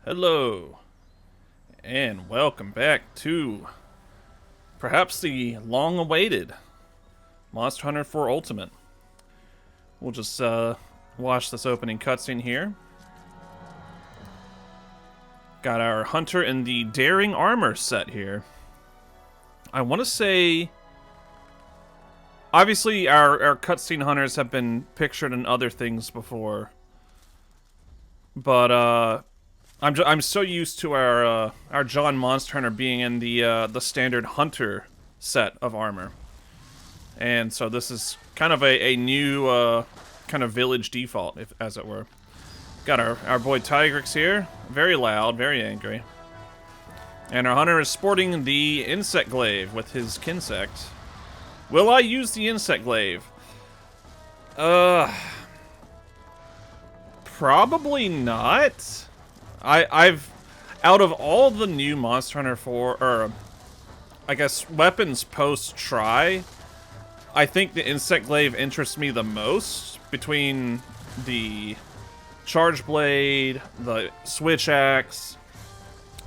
Hello, and welcome back to perhaps the long-awaited Monster Hunter 4 Ultimate. We'll just watch this opening cutscene here. Got our Hunter in the Daring Armor set here. I want to say, obviously our cutscene hunters have been pictured in other things before, but I'm so used to our John Monster Hunter being in the standard Hunter set of armor, and so this is kind of a new kind of village default, as it were. Got our boy Tigrix here, very loud, very angry, and our hunter is sporting the insect glaive with his kinsect. Will I use the insect glaive? Probably not. I've out of all the new Monster Hunter 4, or I guess weapons post-try, I think the Insect Glaive interests me the most between the Charge Blade, the Switch Axe.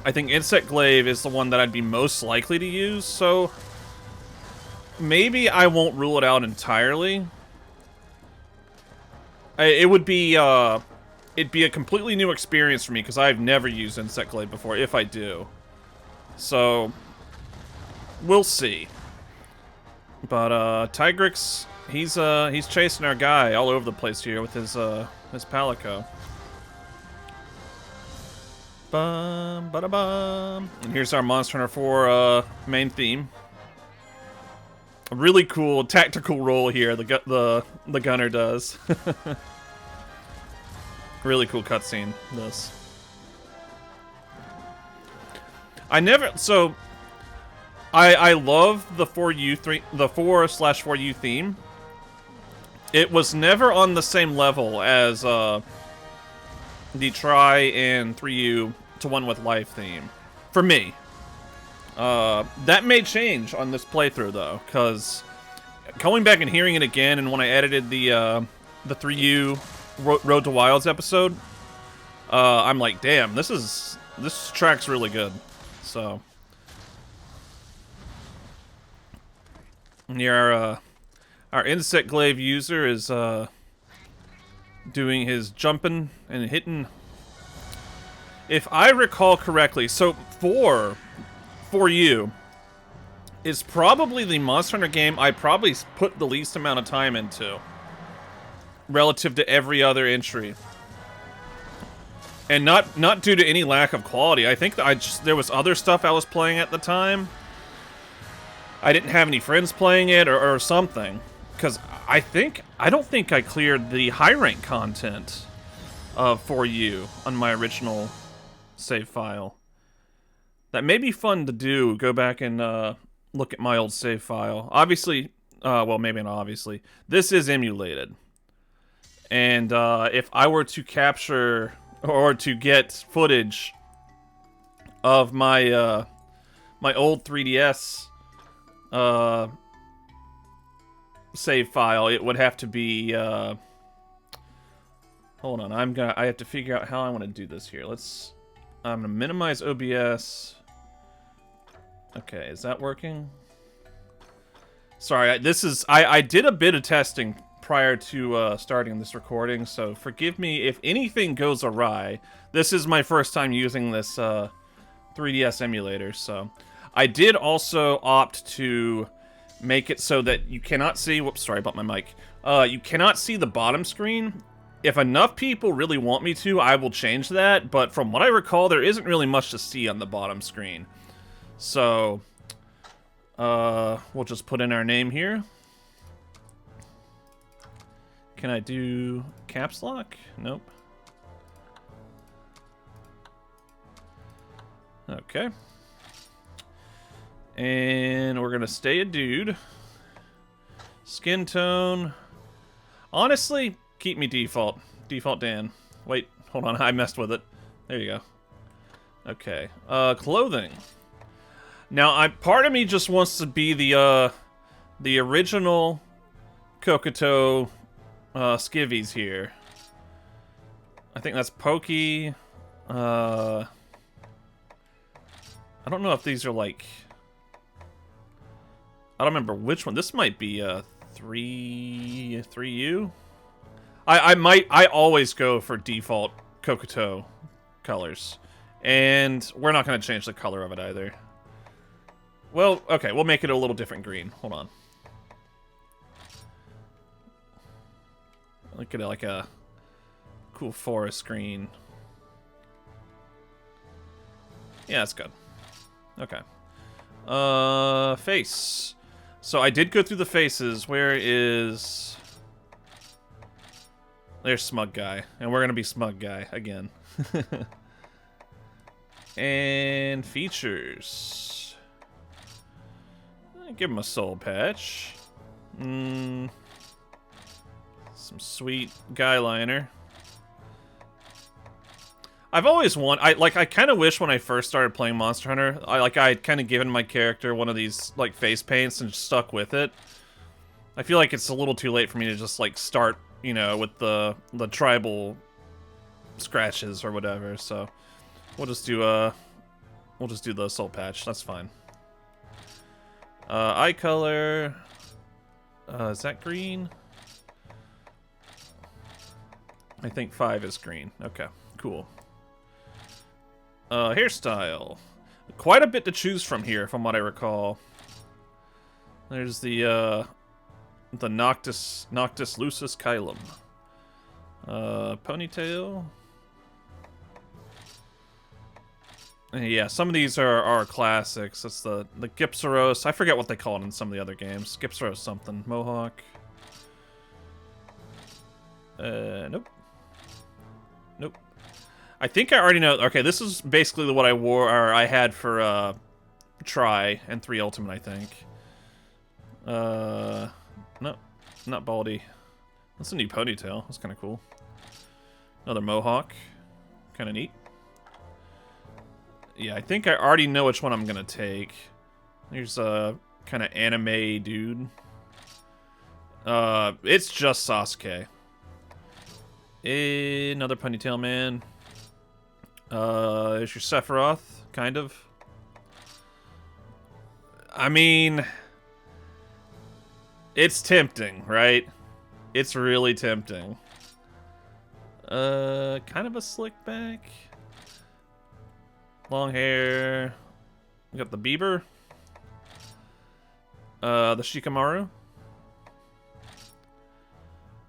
I think Insect Glaive is the one that I'd be most likely to use, so maybe I won't rule it out entirely. It would be, it'd be a completely new experience for me because I've never used Insect Glaive before, if I do. So, we'll see. But Tigrix, he's chasing our guy all over the place here with his Palico. Bum ba da bum. And here's our Monster Hunter 4 main theme. A really cool tactical role here. The gunner does. Really cool cutscene, this. I love the 4/4U theme. It was never on the same level as the Try and 3U to One with Life theme. For me. That may change on this playthrough though, because going back and hearing it again, and when I edited the 3U Road to Wilds episode, I'm like, damn, this track's really good. So here, our Insect Glaive user is doing his jumping and hitting. If I recall correctly, so 4/4U is probably the Monster Hunter game I probably put the least amount of time into relative to every other entry, and not due to any lack of quality. I think that there was other stuff I was playing at the time. I didn't have any friends playing it or something, because I don't think I cleared the high rank content of 4U on my original save file. That may be fun to do. Go back and look at my old save file. Obviously, well, maybe not obviously. This is emulated. And if I were to capture or to get footage of my my old 3DS save file, it would have to be hold on, I have to figure out how I want to do this here. I'm gonna minimize OBS. Okay, is that working? Sorry, I did a bit of testing prior to starting this recording, so forgive me if anything goes awry. This is my first time using this 3DS emulator, so I did also opt to make it so that you cannot see, whoops, sorry about my mic, you cannot see the bottom screen. If enough people really want me to, I will change that, but from what I recall, there isn't really much to see on the bottom screen. So, we'll just put in our name here. Can I do caps lock? Nope. Okay. And we're gonna stay a dude. Skin tone. Honestly, keep me default. Default Dan. Wait, hold on, I messed with it. There you go. Okay. Clothing. Now, part of me just wants to be the original Kokoto skivvies here. I think that's Pokey. I don't know if these are like... I don't remember which one. This might be 3U. I always go for default Kokoto colors. And we're not going to change the color of it either. Well, okay, we'll make it a little different green. Hold on. Look at it like a cool forest green. Yeah, that's good. Okay. Face. So I did go through the faces. Where is... There's Smug Guy. And we're going to be Smug Guy again. And features. Give him a soul patch. Some sweet guy liner. I've always wanted... I kind of wish when I first started playing Monster Hunter, I had kind of given my character one of these, like, face paints and stuck with it. I feel like it's a little too late for me to just, like, start, you know, with the tribal scratches or whatever, so... We'll just do the soul patch, that's fine. Eye color... is that green? I think 5 is green. Okay, cool. Hairstyle. Quite a bit to choose from here, from what I recall. There's the Noctis Lucis Kylum. Ponytail. Yeah, some of these are classics. That's the Gypsaros. I forget what they call it in some of the other games. Gypsaros something. Mohawk. Nope. Nope. I think I already know. Okay, this is basically what I wore, or I had for Tri and 3 Ultimate, I think. No, not Baldy. That's a new ponytail. That's kind of cool. Another Mohawk. Kind of neat. Yeah, I think I already know which one I'm gonna take. There's a kind of anime dude. It's just Sasuke. Another ponytail man. Is your Sephiroth, kind of. I mean, it's tempting, right? It's really tempting. Kind of a slick back. Long hair. We got the Bieber. The Shikamaru.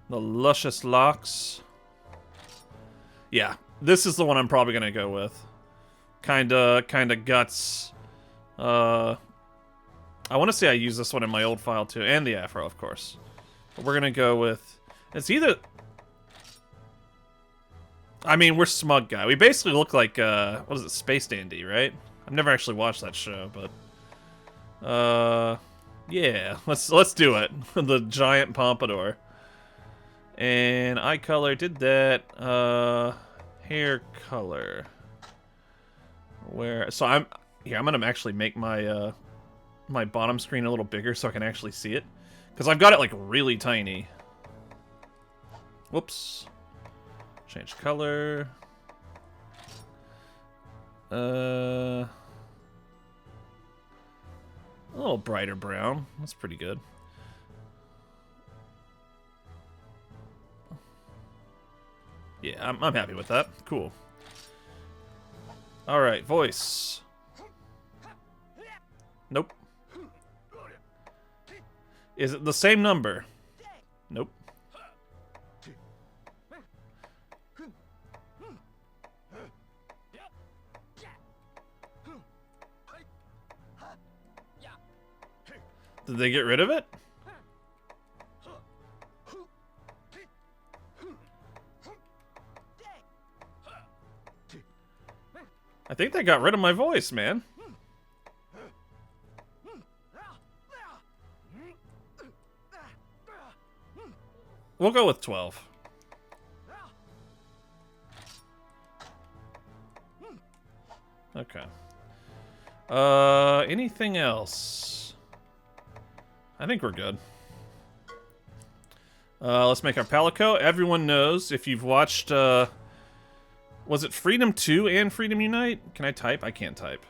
The luscious locks. Yeah, this is the one I'm probably gonna go with. Kinda guts. I want to say I used this one in my old file too, and the afro, of course. But we're gonna go with... It's either... I mean, we're Smug Guy. We basically look like, what is it, Space Dandy, right? I've never actually watched that show, but... yeah, let's do it. The giant pompadour. And eye color, did that. Hair color. Where... So I'm gonna actually make my, my bottom screen a little bigger so I can actually see it. Because I've got it, like, really tiny. Whoops. Change color. A little brighter brown. That's pretty good. Yeah, I'm happy with that. Cool. All right, voice. Nope. Is it the same number? Nope. Did they get rid of it? I think they got rid of my voice, man. We'll go with 12. Okay. Anything else? I think we're good. Let's make our Palico. Everyone knows, if you've watched Was it Freedom 2 and Freedom Unite? Can I type? I can't type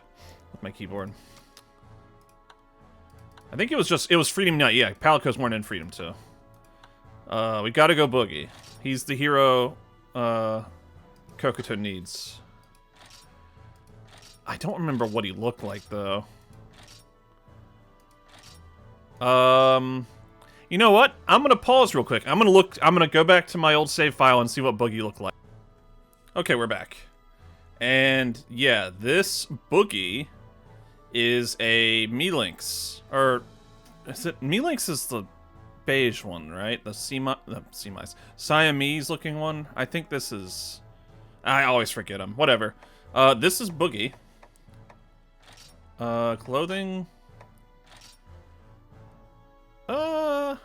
with my keyboard. I think it was Freedom Unite. Yeah, Palico's weren't in Freedom 2. We gotta go Boogie. He's the hero Kokoto needs. I don't remember what he looked like, though. You know what? I'm gonna pause real quick. I'm gonna go back to my old save file and see what Boogie looked like. Okay, we're back. And yeah, this Boogie is a Mealinx. Or is it Mealinx is the beige one, right? The Siamese looking one. I think this is, I always forget them. Whatever. This is Boogie. Clothing. I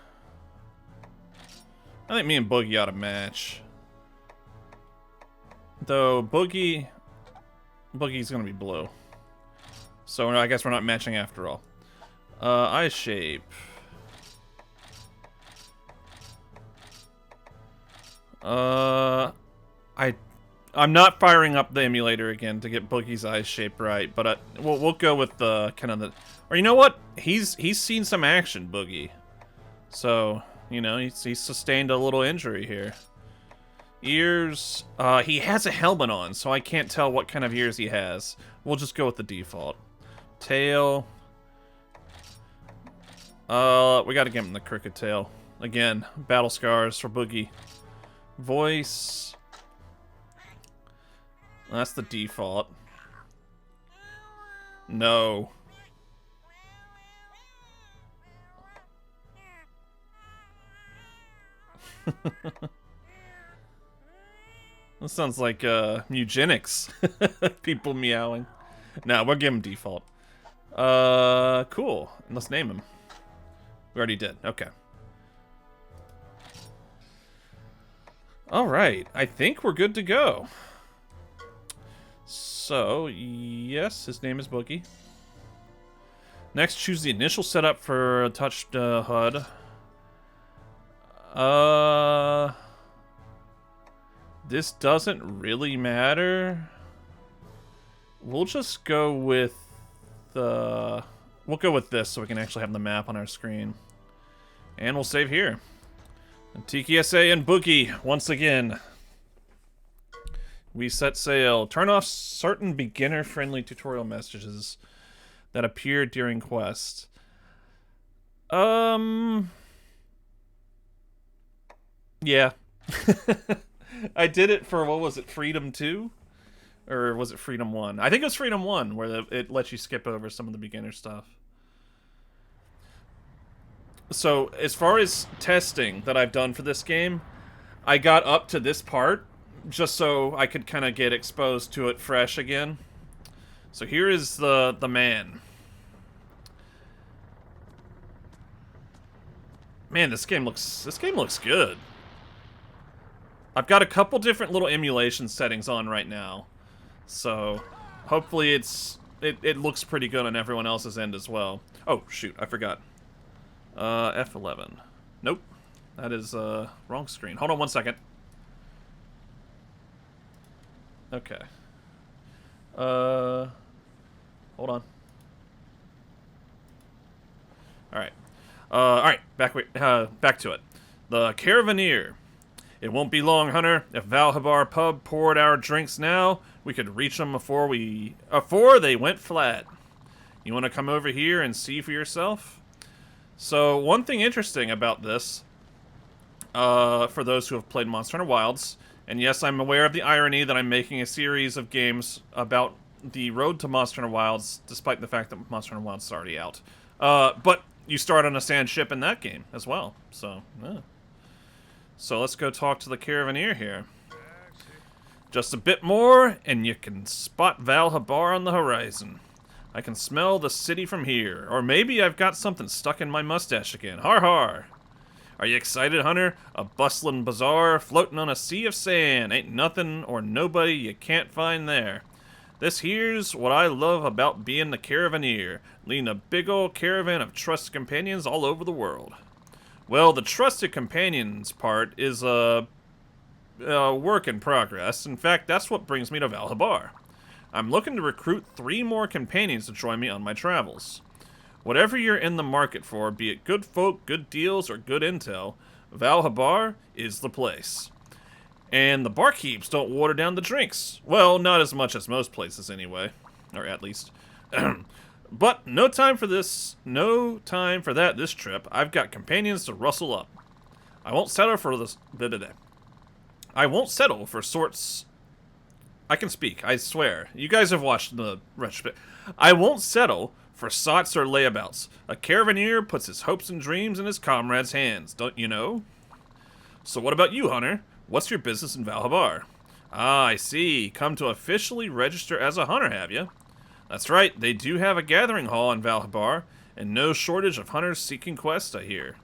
think me and Boogie ought to match. Though Boogie's gonna be blue. So I guess we're not matching after all. Eye shape. I'm not firing up the emulator again to get Boogie's eye shape right, but we'll go with the kind of the. Or you know what? He's seen some action, Boogie. So you know he's sustained a little injury here. Ears. He has a helmet on, so I can't tell what kind of ears he has. We'll just go with the default. Tail. We gotta give him the crooked tail. Again, battle scars for Boogie. Voice. That's the default. No. That sounds like eugenics. People meowing. No, we'll give him default. Cool. Let's name him. We already did. Okay. Alright. I think we're good to go. So, yes, his name is Boogie. Next, choose the initial setup for a touched HUD. This doesn't really matter. We'll just go with the... We'll go with this so we can actually have the map on our screen. And we'll save here. And TKSA and Boogie, once again. We set sail. Turn off certain beginner-friendly tutorial messages that appear during quest. Yeah. I did it for, what was it, Freedom 2? Or was it Freedom 1? I think it was Freedom 1, where it lets you skip over some of the beginner stuff. So, as far as testing that I've done for this game, I got up to this part, just so I could kind of get exposed to it fresh again. So here is the man. Man, this game looks good. I've got a couple different little emulation settings on right now. So hopefully it looks pretty good on everyone else's end as well. Oh, shoot, I forgot. F11. Nope. That is wrong screen. Hold on one second. Okay. Hold on. Alright. Alright, back to it. The Caravaneer. It won't be long, Hunter. If Val Habar pub poured our drinks now, we could reach them before they went flat. You want to come over here and see for yourself? So, one thing interesting about this, for those who have played Monster Hunter Wilds, and yes, I'm aware of the irony that I'm making a series of games about the road to Monster Hunter Wilds, despite the fact that Monster Hunter Wilds is already out. But you start on a sand ship in that game as well, so, yeah. So let's go talk to the Caravaneer here. Just a bit more, and you can spot Val Habar on the horizon. I can smell the city from here, or maybe I've got something stuck in my mustache again. Har har! Are you excited, Hunter? A bustling bazaar floating on a sea of sand. Ain't nothing or nobody you can't find there. This here's what I love about being the Caravaneer, leading a big old caravan of trusted companions all over the world. Well, the trusted companions part is, work in progress. In fact, that's what brings me to Val Habar. I'm looking to recruit 3 more companions to join me on my travels. Whatever you're in the market for, be it good folk, good deals, or good intel, Val Habar is the place. And the barkeeps don't water down the drinks. Well, not as much as most places anyway. Or at least. But no time for this. No time for that this trip. I've got companions to rustle up. I won't settle for this. I won't settle for sorts. I can speak, I swear. You guys have watched the retrospect. I won't settle for sots or layabouts. A caravaneer puts his hopes and dreams in his comrades' hands, don't you know? So what about you, Hunter? What's your business in Val Habar? Ah, I see. Come to officially register as a hunter, have you? That's right, they do have a gathering hall in Val Habar, and no shortage of hunters seeking quests, I hear.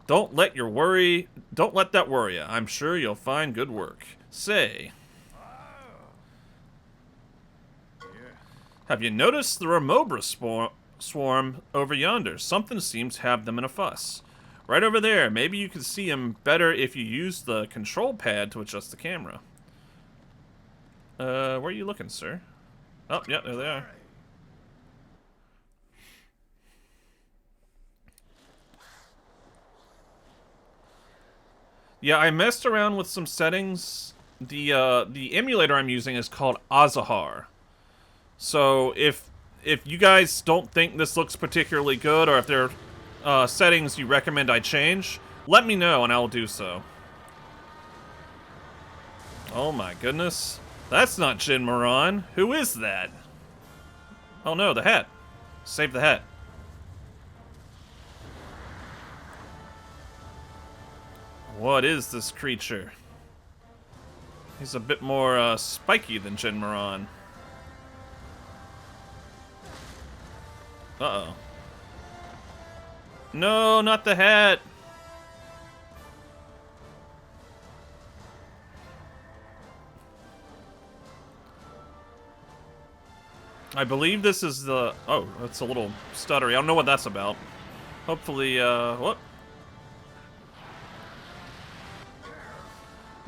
Don't let that worry you. I'm sure you'll find good work. Say, have you noticed the Remobra swarm over yonder? Something seems to have them in a fuss. Right over there. Maybe you can see them better if you use the control pad to adjust the camera. Where are you looking, sir? Oh, yeah, there they are. Yeah, I messed around with some settings. The emulator I'm using is called Azahara. So if you guys don't think this looks particularly good, or if there are settings you recommend I change, let me know and I'll do so. Oh my goodness. That's not Jin Mohran. Who is that? Oh no, the hat. Save the hat. What is this creature? He's a bit more spiky than Jin Mohran. Uh-oh. No, not the hat! I believe this is the... Oh, that's a little stuttery. I don't know what that's about. Hopefully, what?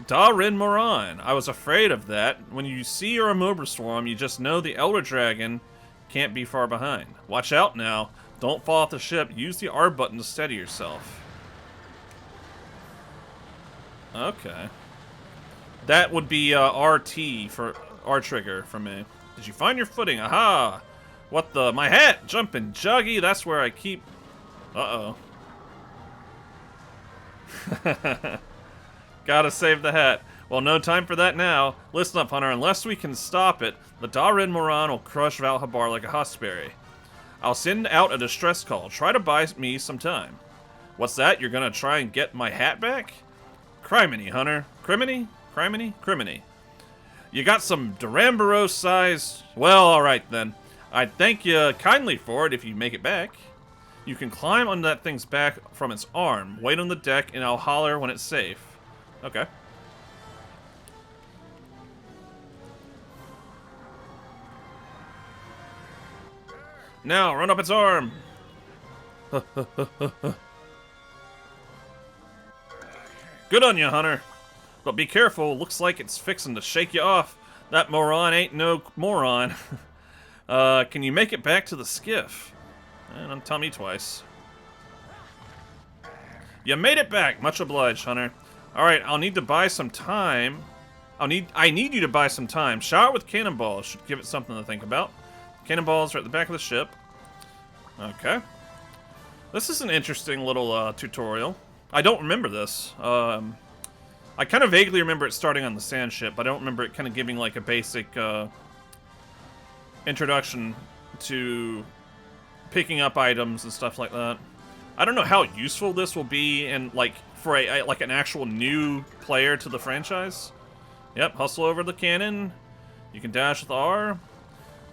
Darin Moran. I was afraid of that. When you see your Remobra swarm, you just know the Elder Dragon can't be far behind. Watch out now. Don't fall off the ship. Use the R button to steady yourself. Okay. That would be RT for R trigger for me. Did you find your footing? Aha! What the? My hat! Jumping juggy. That's where I keep... Uh-oh. Gotta save the hat. Well, no time for that now. Listen up, Hunter. Unless we can stop it, the Darin Moran will crush Val Habar like a huskberry. I'll send out a distress call. Try to buy me some time. What's that? You're gonna try and get my hat back? Criminy, Hunter. Criminy? Criminy? Criminy. You got some Duramboros size... Well, alright then. I'd thank you kindly for it if you make it back. You can climb on that thing's back from its arm. Wait on the deck and I'll holler when it's safe. Okay. Now, run up its arm! Good on you, Hunter. But be careful, looks like it's fixing to shake you off. That moron ain't no moron. Can you make it back to the skiff? Don't tell me twice. You made it back! Much obliged, Hunter. Alright, I'll need to buy some time. I need you to buy some time. Shower with cannonballs. Should give it something to think about. Cannonballs are at the back of the ship. Okay. This is an interesting little tutorial. I don't remember this. I kind of vaguely remember it starting on the sand ship, but I don't remember it kind of giving like a basic introduction to picking up items and stuff like that. I don't know how useful this will be in like for like an actual new player to the franchise. Yep, hustle over the cannon. You can dash with R,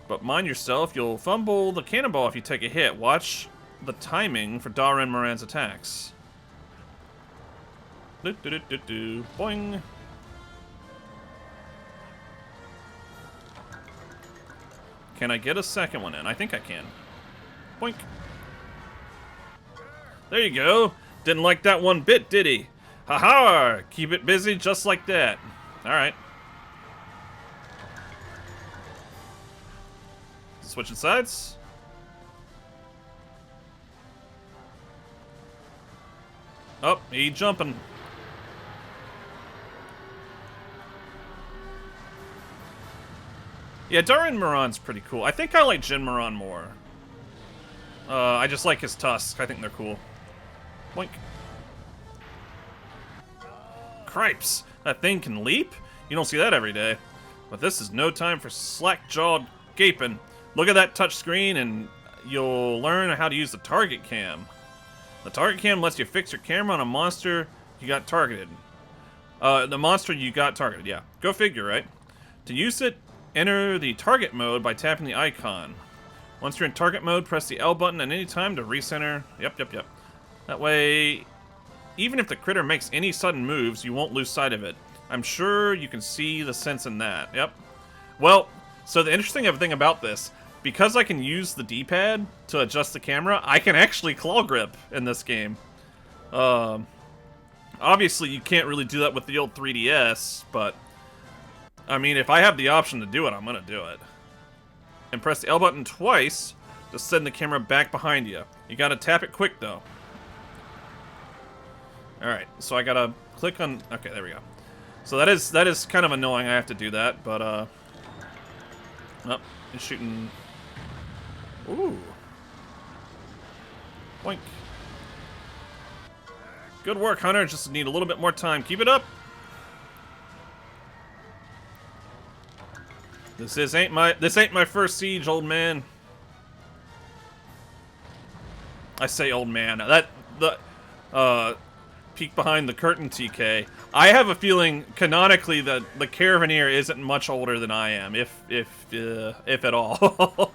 but mind yourself, you'll fumble the cannonball if you take a hit. Watch the timing for Darin Moran's attacks. Boing. Can I get a second one in? I think I can. Boink. There you go. Didn't like that one bit, did he? Ha-ha! Keep it busy just like that. Alright. Switching sides. Oh, he jumping. Yeah, Darren Moran's pretty cool. I think I like Jin Moran more. I just like his tusks. I think they're cool. Boink. Cripes! That thing can leap? You don't see that every day. But this is no time for slack-jawed gaping. Look at that touch screen and you'll learn how to use the target cam. The target cam lets you fix your camera on a monster you got targeted. The monster you got targeted, yeah. Go figure, right? To use it, enter the target mode by tapping the icon. Once you're in target mode, press the L button at any time to recenter. Yep. That way, even if the critter makes any sudden moves, you won't lose sight of it. I'm sure you can see the sense in that. Yep. Well, so the interesting thing about this, because I can use the D-pad to adjust the camera, I can actually claw grip in this game. Obviously, you can't really do that with the old 3DS, but I mean, if I have the option to do it, I'm gonna do it. And press the L button twice to send the camera back behind you. You gotta tap it quick, though. Alright, so I gotta click on... Okay, there we go. So that is kind of annoying, I have to do that, but, Oh, he's shooting... Ooh. Boink. Good work, Hunter. Just need a little bit more time. Keep it up! This ain't my first siege, old man. I say old man. Peek behind the curtain, TK. I have a feeling canonically that the Caravaneer isn't much older than I am, if at all.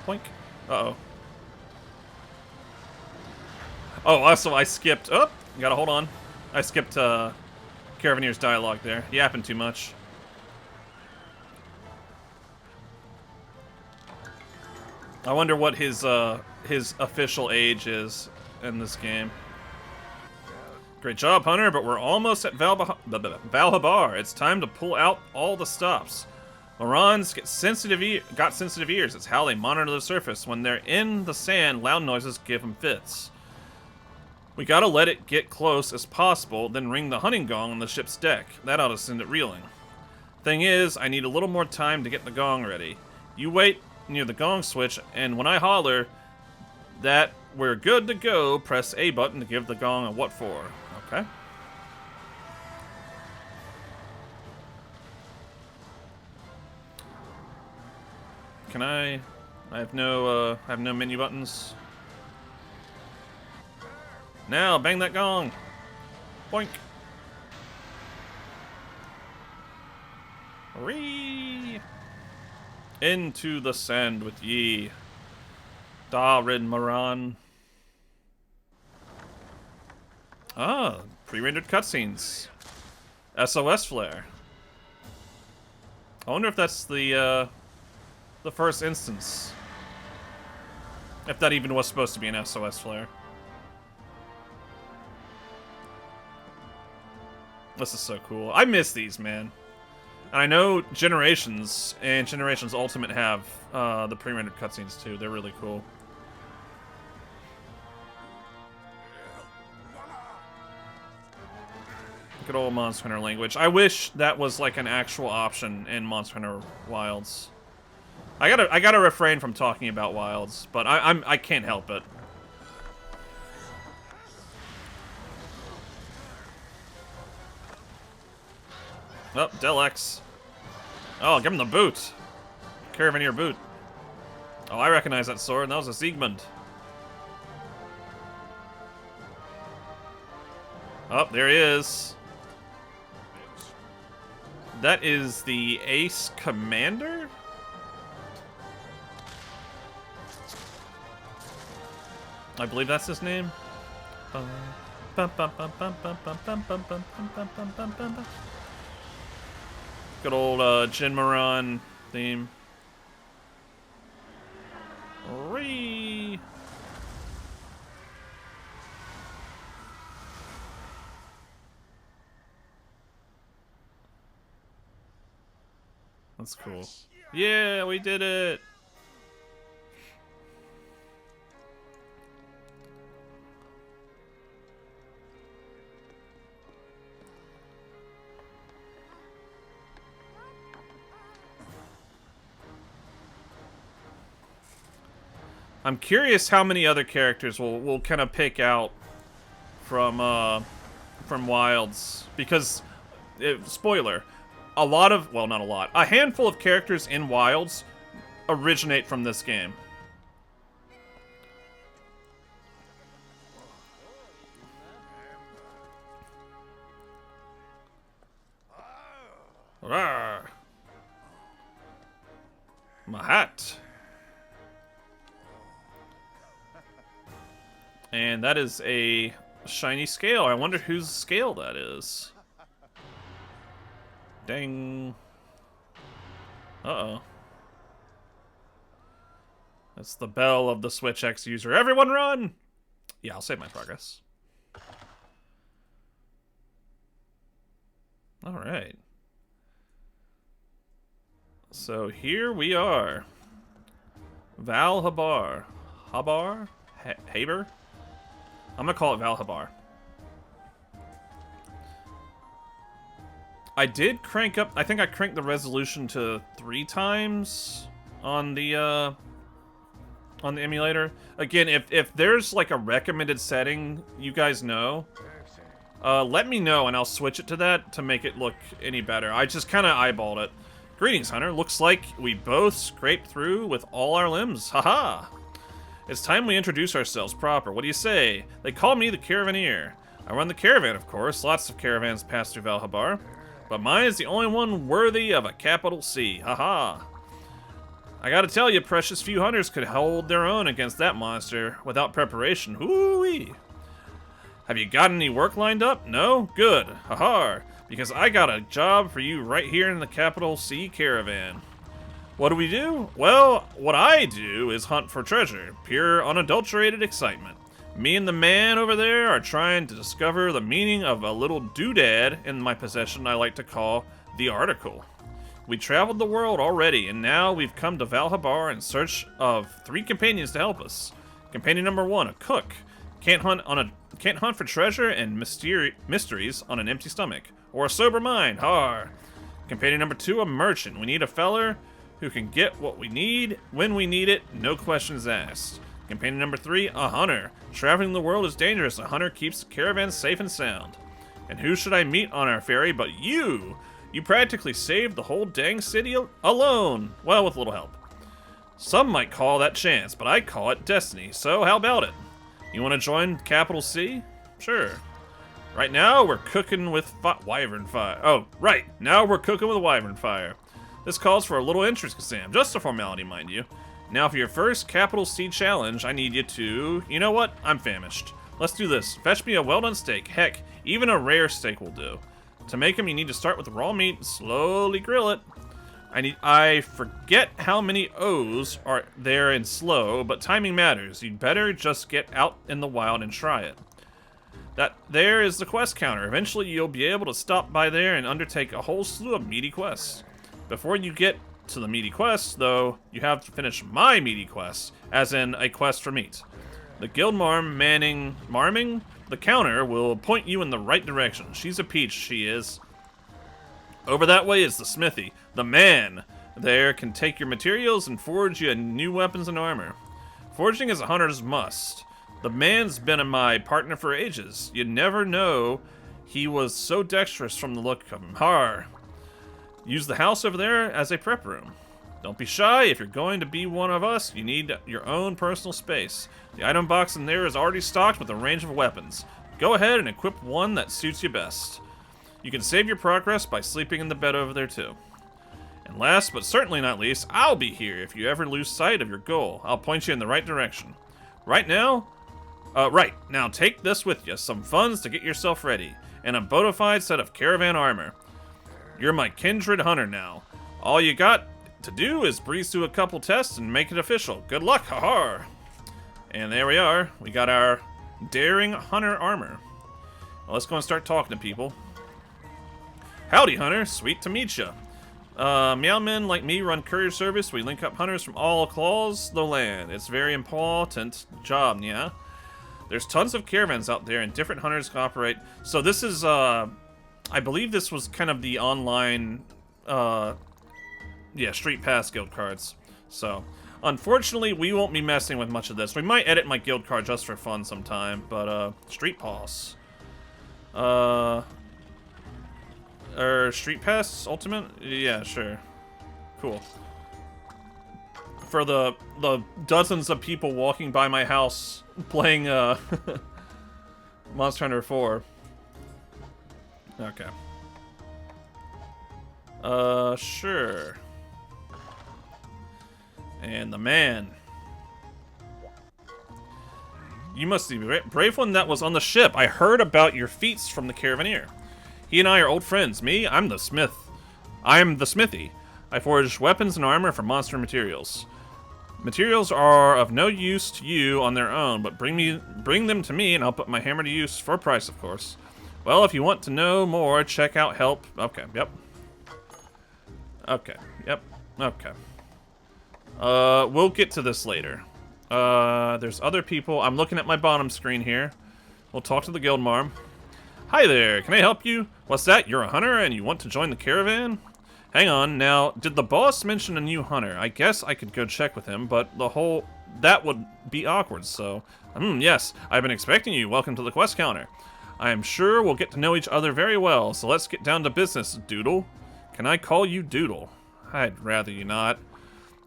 Boink. Uh-oh. Oh, also I skipped. Oh, gotta hold on. I skipped Caravaneer's dialogue there. Yapping too much. I wonder what his official age is in this game. Great job, Hunter, but we're almost at Val Habar. It's time to pull out all the stops. Mohran's got sensitive ears. It's how they monitor the surface. When they're in the sand, loud noises give them fits. We gotta let it get close as possible, then ring the hunting gong on the ship's deck. That ought to send it reeling. Thing is, I need a little more time to get the gong ready. You wait near the gong switch, and when I holler that we're good to go, press A button to give the gong a what for. Okay. Can I have no menu buttons. Now, bang that gong. Boink. Ree. Into the sand with ye. Darren Moran. Ah, pre-rendered cutscenes. SOS flare. I wonder if that's the first instance. If that even was supposed to be an SOS flare. This is so cool. I miss these, man. And I know Generations and Generations Ultimate have the pre-rendered cutscenes too. They're really cool. Good old Monster Hunter language. I wish that was like an actual option in Monster Hunter Wilds. I gotta refrain from talking about Wilds, but I can't help it. Oh, Del X. Oh, give him the boot. Caravaneer boot. Oh, I recognize that sword. That was a Siegmund. Oh, there he is. That is the Ace Commander? I believe that's his name. Good old Jin Moran theme. Ree. That's cool. Yeah, we did it! I'm curious how many other characters we'll kind of pick out from Wilds, because spoiler, a lot of, well, not a lot, a handful of characters in Wilds originate from this game. Rawr. My hat. And that is a shiny scale. I wonder whose scale that is. Dang. Uh-oh. That's the bell of the Switch X user. Everyone run! Yeah, I'll save my progress. Alright. So here we are. Val Habar. Habar? Haber? I'm gonna call it Val Habar. I did crank up, I think I cranked the resolution to 3 times on the emulator. Again, if there's like a recommended setting you guys know, let me know and I'll switch it to that to make it look any better. I just kind of eyeballed it. Greetings, Hunter. Looks like we both scraped through with all our limbs. Haha! It's time we introduce ourselves proper. What do you say? They call me the Caravaneer. I run the caravan, of course. Lots of caravans pass through Val Habar. But mine is the only one worthy of a capital C. Haha. I gotta tell you, precious few hunters could hold their own against that monster without preparation. Hoo-wee. Have you got any work lined up? No? Good. Haha. Because I got a job for you right here in the capital C caravan. What do we do? Well, what I do is hunt for treasure. Pure, unadulterated excitement. Me and the man over there are trying to discover the meaning of a little doodad in my possession I like to call the article. We traveled the world already, and now we've come to Val Habar in search of 3 companions to help us. Companion number 1, a cook. Can't hunt for treasure and mysteries on an empty stomach. Or a sober mind. Har. Companion number 2, a merchant. We need a feller who can get what we need when we need it, no questions asked. Companion number 3, a hunter. Traveling the world is dangerous. A hunter keeps the caravan safe and sound. And who should I meet on our ferry but you? You practically saved the whole dang city alone. Well, with a little help. Some might call that chance, but I call it destiny, so how about it? You want to join Capital C? Sure. Right now, we're cooking with wyvern fire. Oh, right. Now we're cooking with wyvern fire. This calls for a little interest exam. Just a formality, mind you. Now, for your first Capital C challenge, I need you to... You know what? I'm famished. Let's do this. Fetch me a well-done steak. Heck, even a rare steak will do. To make them, you need to start with raw meat and slowly grill it. I forget how many O's are there in slow, but timing matters. You'd better just get out in the wild and try it. That there is the quest counter. Eventually, you'll be able to stop by there and undertake a whole slew of meaty quests. Before you get to the meaty quests, though, you have to finish my meaty quest, as in a quest for meat. The guild marming the counter will point you in the right direction. She's a peach, she is. Over that way is the smithy. The man there can take your materials and forge you new weapons and armor. Forging is a hunter's must. The man's been my partner for ages. You'd never know he was so dexterous from the look of him. Har! Use the house over there as a prep room. Don't be shy. If you're going to be one of us, you need your own personal space. The item box in there is already stocked with a range of weapons. Go ahead and equip one that suits you best. You can save your progress by sleeping in the bed over there too. And last but certainly not least, I'll be here if you ever lose sight of your goal. I'll point you in the right direction. Right now, take this with you. Some funds to get yourself ready. And a bona fide set of caravan armor. You're my kindred hunter now. All you got to do is breeze through a couple tests and make it official. Good luck, ha-ha! And there we are. We got our daring hunter armor. Well, let's go and start talking to people. Howdy, hunter. Sweet to meet ya. Meowmen like me run courier service. We link up hunters from all across the land. It's very important job, yeah? There's tons of caravans out there and different hunters cooperate. So this is, I believe this was kind of the online, yeah, Street Pass guild cards. So, unfortunately, we won't be messing with much of this. We might edit my guild card just for fun sometime, but, Street Pass. Street Pass Ultimate? Yeah, sure. Cool. For the dozens of people walking by my house playing, Monster Hunter 4. Okay. Sure. And the man. You must be the brave one that was on the ship. I heard about your feats from the Caravaneer. He and I are old friends. Me, I'm the smith. I'm the smithy. I forge weapons and armor from monster materials. Materials are of no use to you on their own, but bring them to me and I'll put my hammer to use for a price, of course. Well, if you want to know more, check out help. Okay, yep. Okay, yep, okay. We'll get to this later. There's other people. I'm looking at my bottom screen here. We'll talk to the guild marm. Hi there, can I help you? What's that? You're a hunter and you want to join the caravan? Hang on, now, did the boss mention a new hunter? I guess I could go check with him, but that would be awkward, so... yes, I've been expecting you. Welcome to the quest counter. I am sure we'll get to know each other very well, so let's get down to business, Doodle. Can I call you Doodle? I'd rather you not.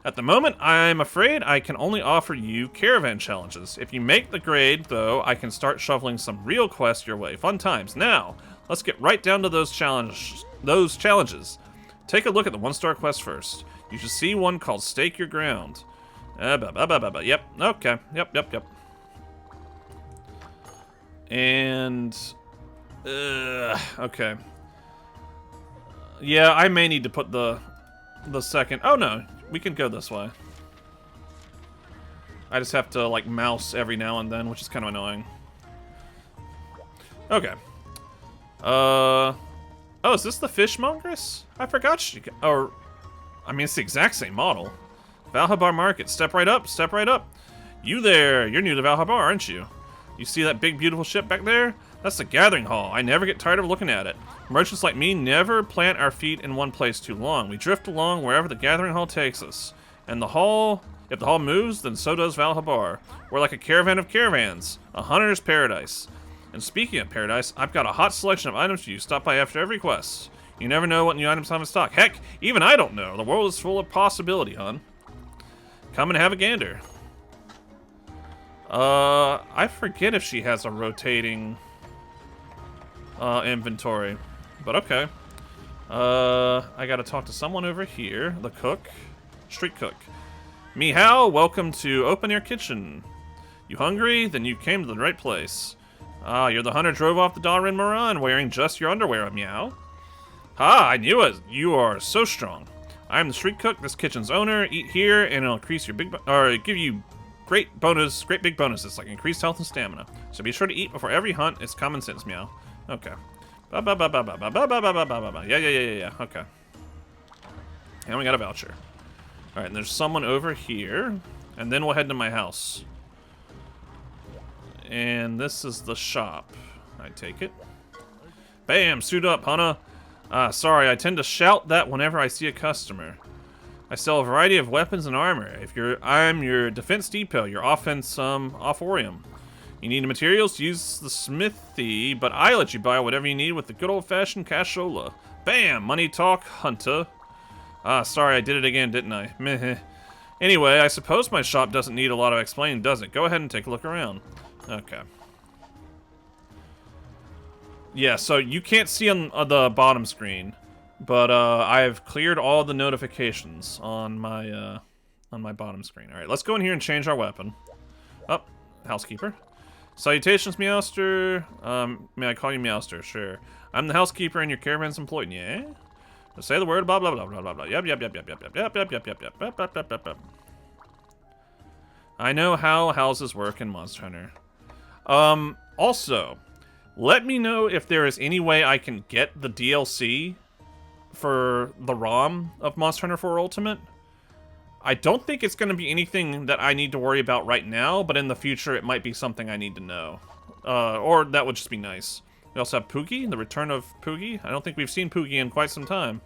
At the moment, I'm afraid I can only offer you caravan challenges. If you make the grade, though, I can start shoveling some real quests your way. Fun times. Now, let's get right down to those challenges. Take a look at the one-star quest first. You should see one called Stake Your Ground. Yep, okay. Yep. And... okay. Yeah, I may need to put the second... Oh, no. We can go this way. I just have to, like, mouse every now and then, which is kind of annoying. Okay. Oh, is this the fishmongeress? I forgot she... Or... I mean, it's the exact same model. Val Habar Market. Step right up, step right up. You there. You're new to Val Habar, aren't you? You see that big, beautiful ship back there? That's the gathering hall. I never get tired of looking at it. Merchants like me never plant our feet in one place too long. We drift along wherever the gathering hall takes us. And the hall, if the hall moves, then so does Val Habar. We're like a caravan of caravans, a hunter's paradise. And speaking of paradise, I've got a hot selection of items for you. Stop by after every quest. You never know what new items have in stock. Heck, even I don't know. The world is full of possibility, hon. Come and have a gander. I forget if she has a rotating... inventory. But okay. I gotta talk to someone over here. The cook. Street cook. Meow, welcome to Open Air Kitchen. You hungry? Then you came to the right place. Ah, you're the hunter drove off the dawn in Mohran wearing just your underwear, Meow. Ah, I knew it. You are so strong. I'm the street cook, this kitchen's owner. Eat here and it'll increase your give you great big bonuses like increased health and stamina. So be sure to eat before every hunt. It's common sense, Meow. Okay. Yeah. Okay. And we got a voucher. Alright, and there's someone over here. And then we'll head to my house. And this is the shop. I take it. Bam! Suit up, Hana. Sorry, I tend to shout that whenever I see a customer. I sell a variety of weapons and armor. I'm your defense depot, your offense, offorium. You need materials to use the smithy, but I let you buy whatever you need with the good old-fashioned cashola. Bam! Money talk, hunter. Sorry, I did it again, didn't I? Meh. Anyway, I suppose my shop doesn't need a lot of explaining, does it? Go ahead and take a look around. Okay. Yeah, so you can't see on the bottom screen, but I've cleared all the notifications on my bottom screen. All right, let's go in here and change our weapon. Oh, housekeeper. Salutations, Meowster. May I call you Meowster? Sure. I'm the housekeeper and your caravan's employee. Yeah? Just say the word blah blah blah blah blah blah. Yep. I know how houses work in Monster Hunter. Also, let me know if there is any way I can get the DLC for the ROM of Monster Hunter 4 Ultimate. I don't think it's going to be anything that I need to worry about right now, but in the future it might be something I need to know. Or that would just be nice. We also have Poogie, the return of Poogie. I don't think we've seen Poogie in quite some time.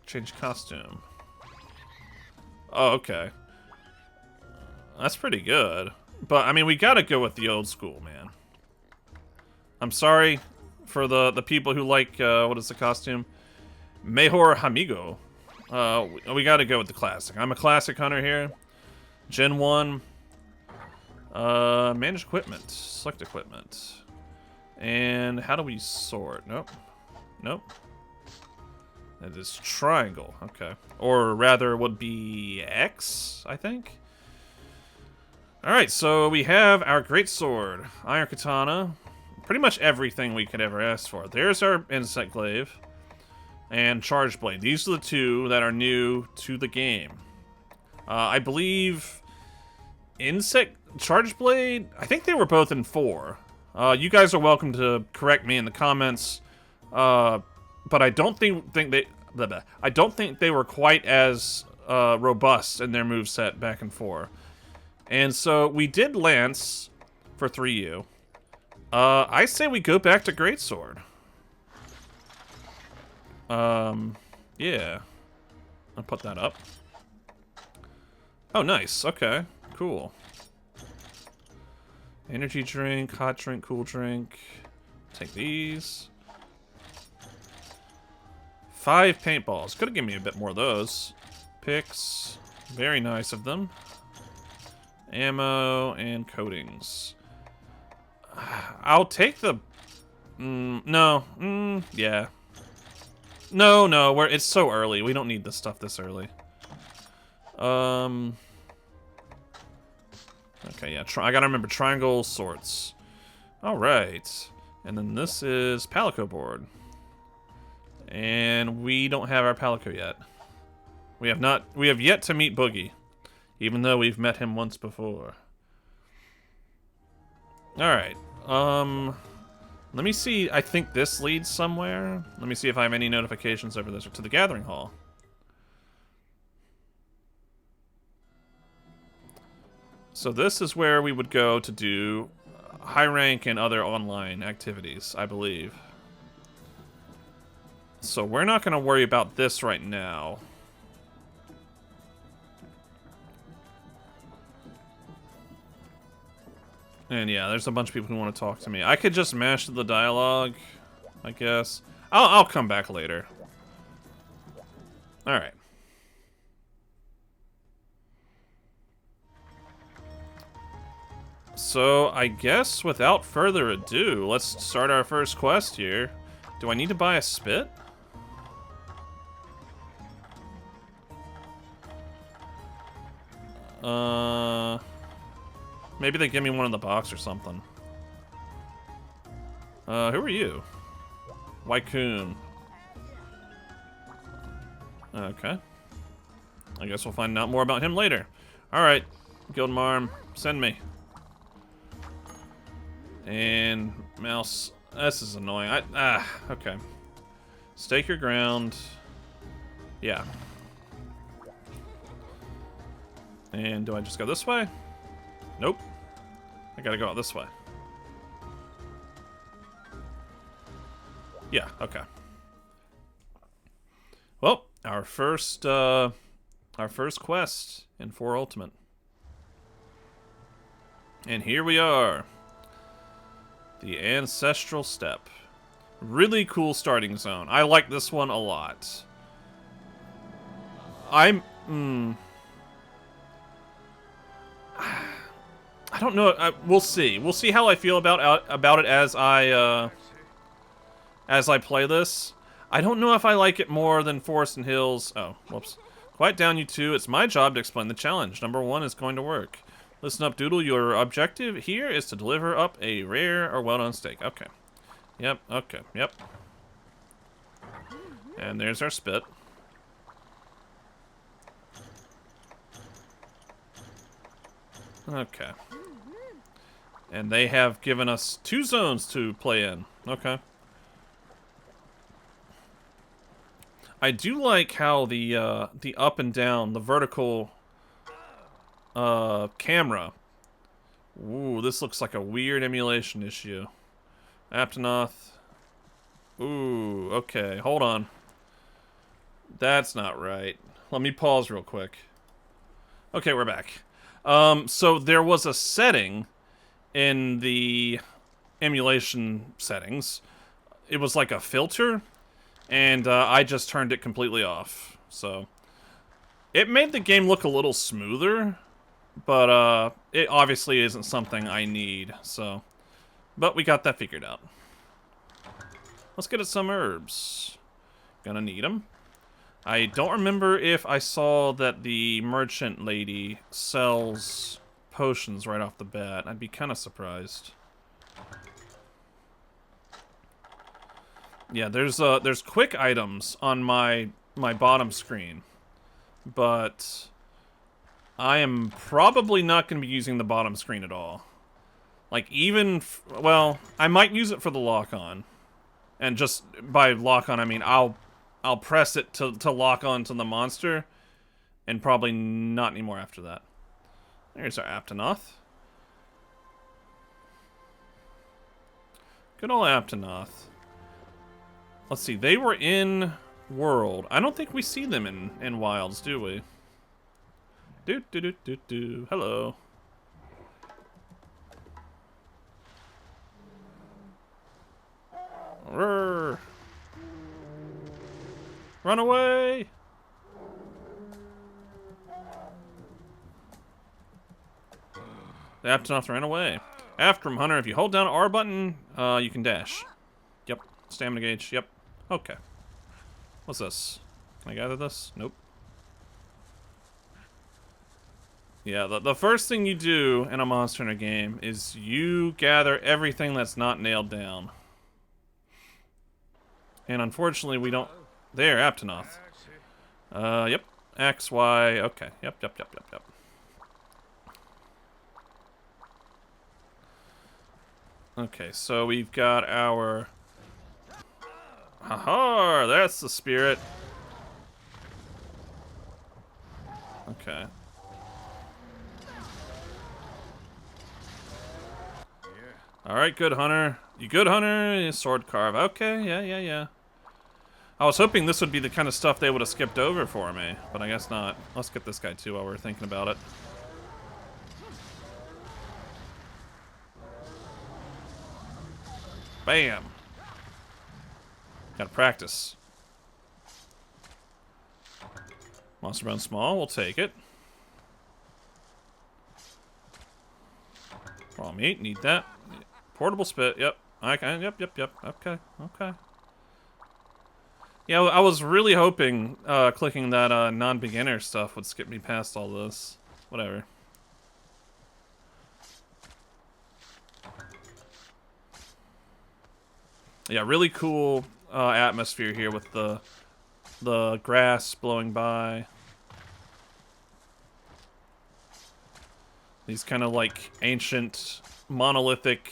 Change costume. Oh, okay. That's pretty good. But, I mean, we gotta go with the old school, man. I'm sorry for the people who like, what is the costume? Mejor Amigo. We gotta go with the classic. I'm a classic hunter here. Gen 1. Manage equipment. Select equipment. And how do we sort? Nope. Nope. That is triangle. Okay. Or rather, would be X, I think. Alright, so we have our great sword, iron katana, pretty much everything we could ever ask for. There's our insect glaive, and charge blade. These are the two that are new to the game. I believe charge blade, I think they were both in 4. You guys are welcome to correct me in the comments, but I don't think they were quite as robust in their moveset back in 4. And so we did Lance for 3U. I say we go back to Greatsword. Yeah. I'll put that up. Oh, nice. Okay. Cool. Energy drink, hot drink, cool drink. Take these. 5 paintballs. Could have given me a bit more of those. Picks. Very nice of them. Ammo and coatings. I'll take the... no. Yeah. No, it's so early. We don't need this stuff this early. Okay, yeah. I gotta remember triangle sorts. Alright. And then this is Palico board. And we don't have our Palico yet. We have yet to meet Boogie. Even though we've met him once before. Alright. Let me see. I think this leads somewhere. Let me see if I have any notifications over this. Or to the Gathering Hall. So this is where we would go to do high rank and other online activities, I believe. So we're not going to worry about this right now. And yeah, there's a bunch of people who want to talk to me. I could just mash the dialogue, I guess. I'll come back later. Alright. So, I guess without further ado, let's start our first quest here. Do I need to buy a spit? Maybe they give me one in the box or something. Who are you? Wycoon. Okay. I guess we'll find out more about him later. Alright, Guildmarm, send me. And mouse. This is annoying. Okay. Stake your ground. Yeah. And do I just go this way? Nope. I gotta go out this way. Yeah, okay. Well, our first quest in 4 Ultimate. And here we are. The Ancestral Step. Really cool starting zone. I like this one a lot. I don't know. We'll see. We'll see how I feel about it as I play this. I don't know if I like it more than Forest and Hills. Oh, whoops. Quiet down, you two. It's my job to explain the challenge. Number 1 is going to work. Listen up, Doodle. Your objective here is to deliver up a rare or well-done steak. Okay. Yep. Okay. Yep. And there's our spit. Okay. And they have given us 2 zones to play in. Okay. I do like how the up and down, the vertical camera. Ooh, this looks like a weird emulation issue. Aptonoth. Ooh, okay, hold on. That's not right. Let me pause real quick. Okay, we're back. So there was a setting in the emulation settings. It was like a filter, and I just turned it completely off. So it made the game look a little smoother, but it obviously isn't something I need. So, but we got that figured out. Let's get us some herbs. Gonna need them. I don't remember if I saw that the merchant lady sells potions right off the bat. I'd be kind of surprised. Yeah, there's quick items on my bottom screen, but I am probably not going to be using the bottom screen at all. Like even well, I might use it for the lock-on, and just by lock-on I mean I'll press it to lock on to the monster, and probably not anymore after that. There's our Aptonoth. Good old Aptonoth. Let's see, they were in World. I don't think we see them in Wilds, do we? Do. Hello. Rrr. Run away! The Aptonoth ran away. After him, Hunter. If you hold down R button, you can dash. Yep. Stamina gauge. Yep. Okay. What's this? Can I gather this? Nope. Yeah, the first thing you do in a Monster Hunter game is you gather everything that's not nailed down. And unfortunately, we don't... There, Aptonoth. Yep. X, Y, okay. Yep. Okay, so we've got our... Haha, that's the spirit. Okay. Alright, good hunter. You good hunter? Sword carve. Okay, yeah. I was hoping this would be the kind of stuff they would have skipped over for me, but I guess not. Let's get this guy too while we're thinking about it. Bam! Gotta practice. Monster bone small, we'll take it. Raw meat, need that. Portable spit, yep. Okay, yep. Okay. Yeah, I was really hoping clicking that non-beginner stuff would skip me past all this. Whatever. Yeah, really cool atmosphere here with the grass blowing by. These kind of like ancient monolithic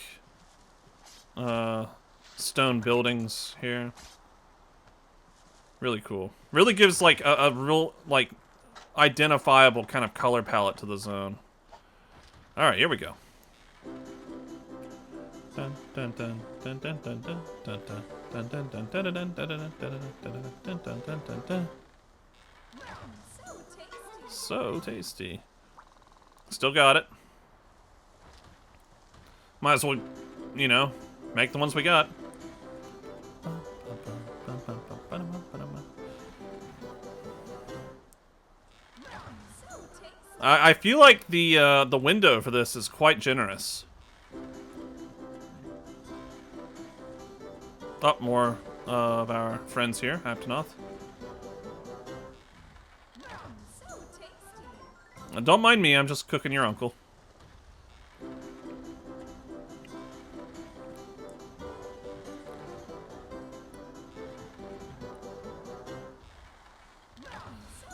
stone buildings here. Really cool. Really gives like a real like identifiable kind of color palette to the zone. All right, here we go. So tasty. Still got it. Might as well, you know, make the ones we got. I feel like the window for this is quite generous. Oh, more of our friends here, Aptonoth. Don't mind me, I'm just cooking your uncle.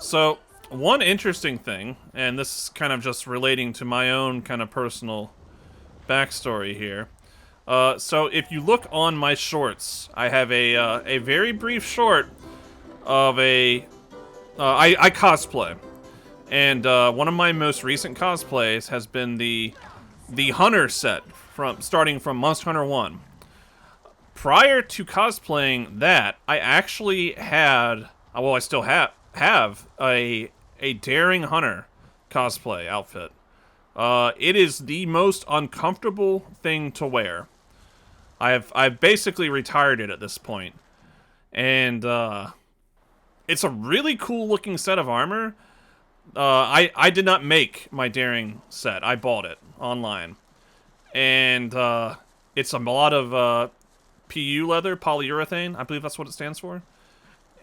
So, one interesting thing, and this is kind of just relating to my own kind of personal backstory here. So if you look on my shorts, I have a very brief short of I cosplay, and one of my most recent cosplays has been the Hunter set starting from Monster Hunter 1. Prior to cosplaying that, I actually had, well, I still have a Daring Hunter cosplay outfit. It is the most uncomfortable thing to wear. I've basically retired it at this point, and it's a really cool looking set of armor. I did not make my Daring set. I bought it online, and it's a lot of PU leather, polyurethane. I believe that's what it stands for,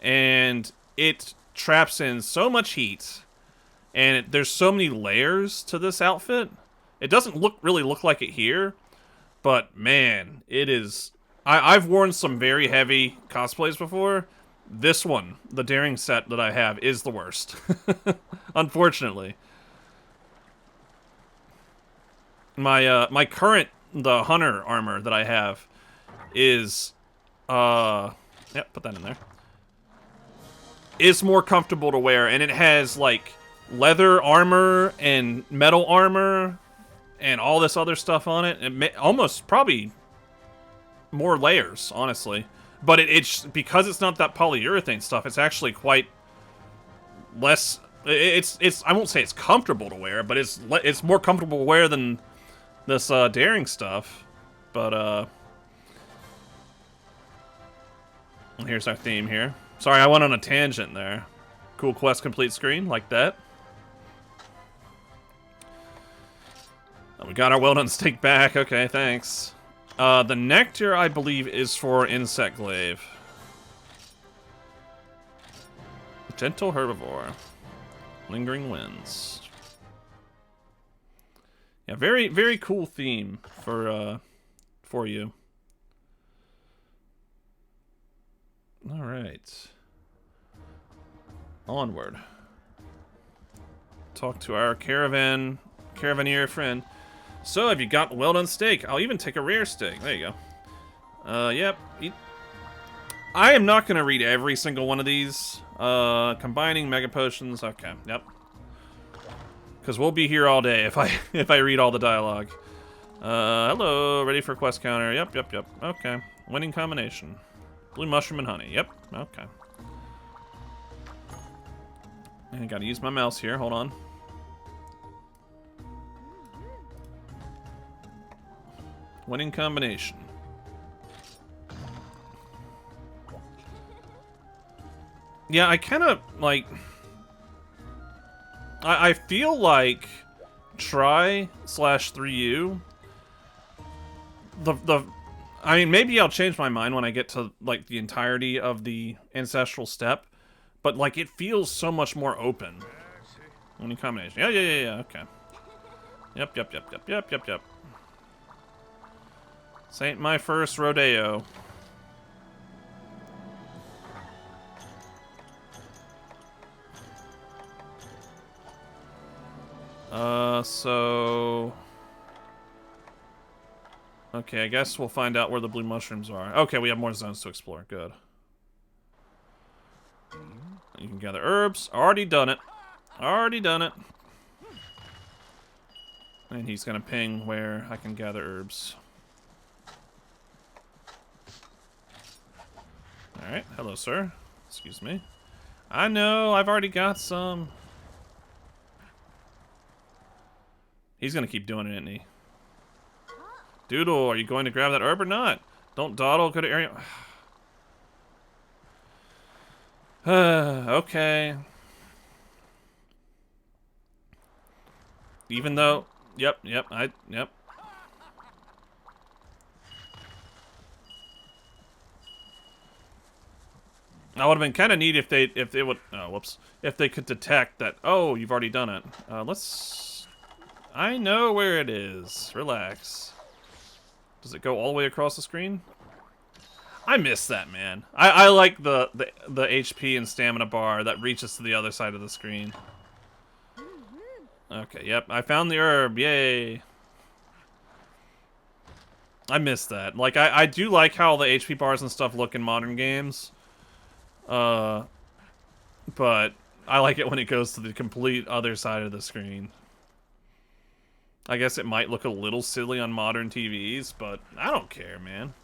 and it traps in so much heat, and there's so many layers to this outfit. It doesn't really look like it here, but man, it is. I've worn some very heavy cosplays before. This one, the Daring set that I have, is the worst. Unfortunately. My current, the Hunter armor that I have is, yep, put that in there. Is more comfortable to wear, and it has, like, leather armor and metal armor and all this other stuff on it. Almost, probably, more layers, honestly. But it's because it's not that polyurethane stuff, it's actually quite less. It's I won't say it's comfortable to wear, but it's more comfortable to wear than this Daring stuff. But here's our theme here. Sorry, I went on a tangent there. Cool quest complete screen like that. We got our well-done steak back. Okay, thanks. The nectar, I believe, is for Insect Glaive. Gentle herbivore. Lingering winds. Yeah, very, very cool theme for you. Alright. Onward. Talk to our caravaneer friend. So, have you got well-done steak? I'll even take a rare steak. There you go. Yep. I am not going to read every single one of these. Combining mega potions. Okay, yep. Because we'll be here all day if I read all the dialogue. Hello. Ready for quest counter. Yep. Okay. Winning combination. Blue mushroom and honey. Yep. Okay. I gotta use my mouse here. Hold on. Winning combination. Yeah, I kind of, like... I feel like Try/3U... I mean, maybe I'll change my mind when I get to, like, the entirety of the Ancestral Step. But, like, it feels so much more open. Winning combination. Yeah, okay. Yep. This ain't my first rodeo. So... Okay, I guess we'll find out where the blue mushrooms are. Okay, we have more zones to explore. Good. You can gather herbs. Already done it. And he's gonna ping where I can gather herbs. Alright, hello, sir. Excuse me. I know, I've already got some. He's gonna keep doing it, isn't he? Doodle, are you going to grab that herb or not? Don't dawdle, go to area. Okay. Even though... Yep. That would have been kind of neat if they would... Oh, whoops. If they could detect that, oh, you've already done it. Let's... I know where it is. Relax. Does it go all the way across the screen? I miss that, man. I like the HP and stamina bar that reaches to the other side of the screen. Okay, yep. I found the herb. Yay. I miss that. Like, I do like how the HP bars and stuff look in modern games. But I like it when it goes to the complete other side of the screen. I guess it might look a little silly on modern TVs, but I don't care, man.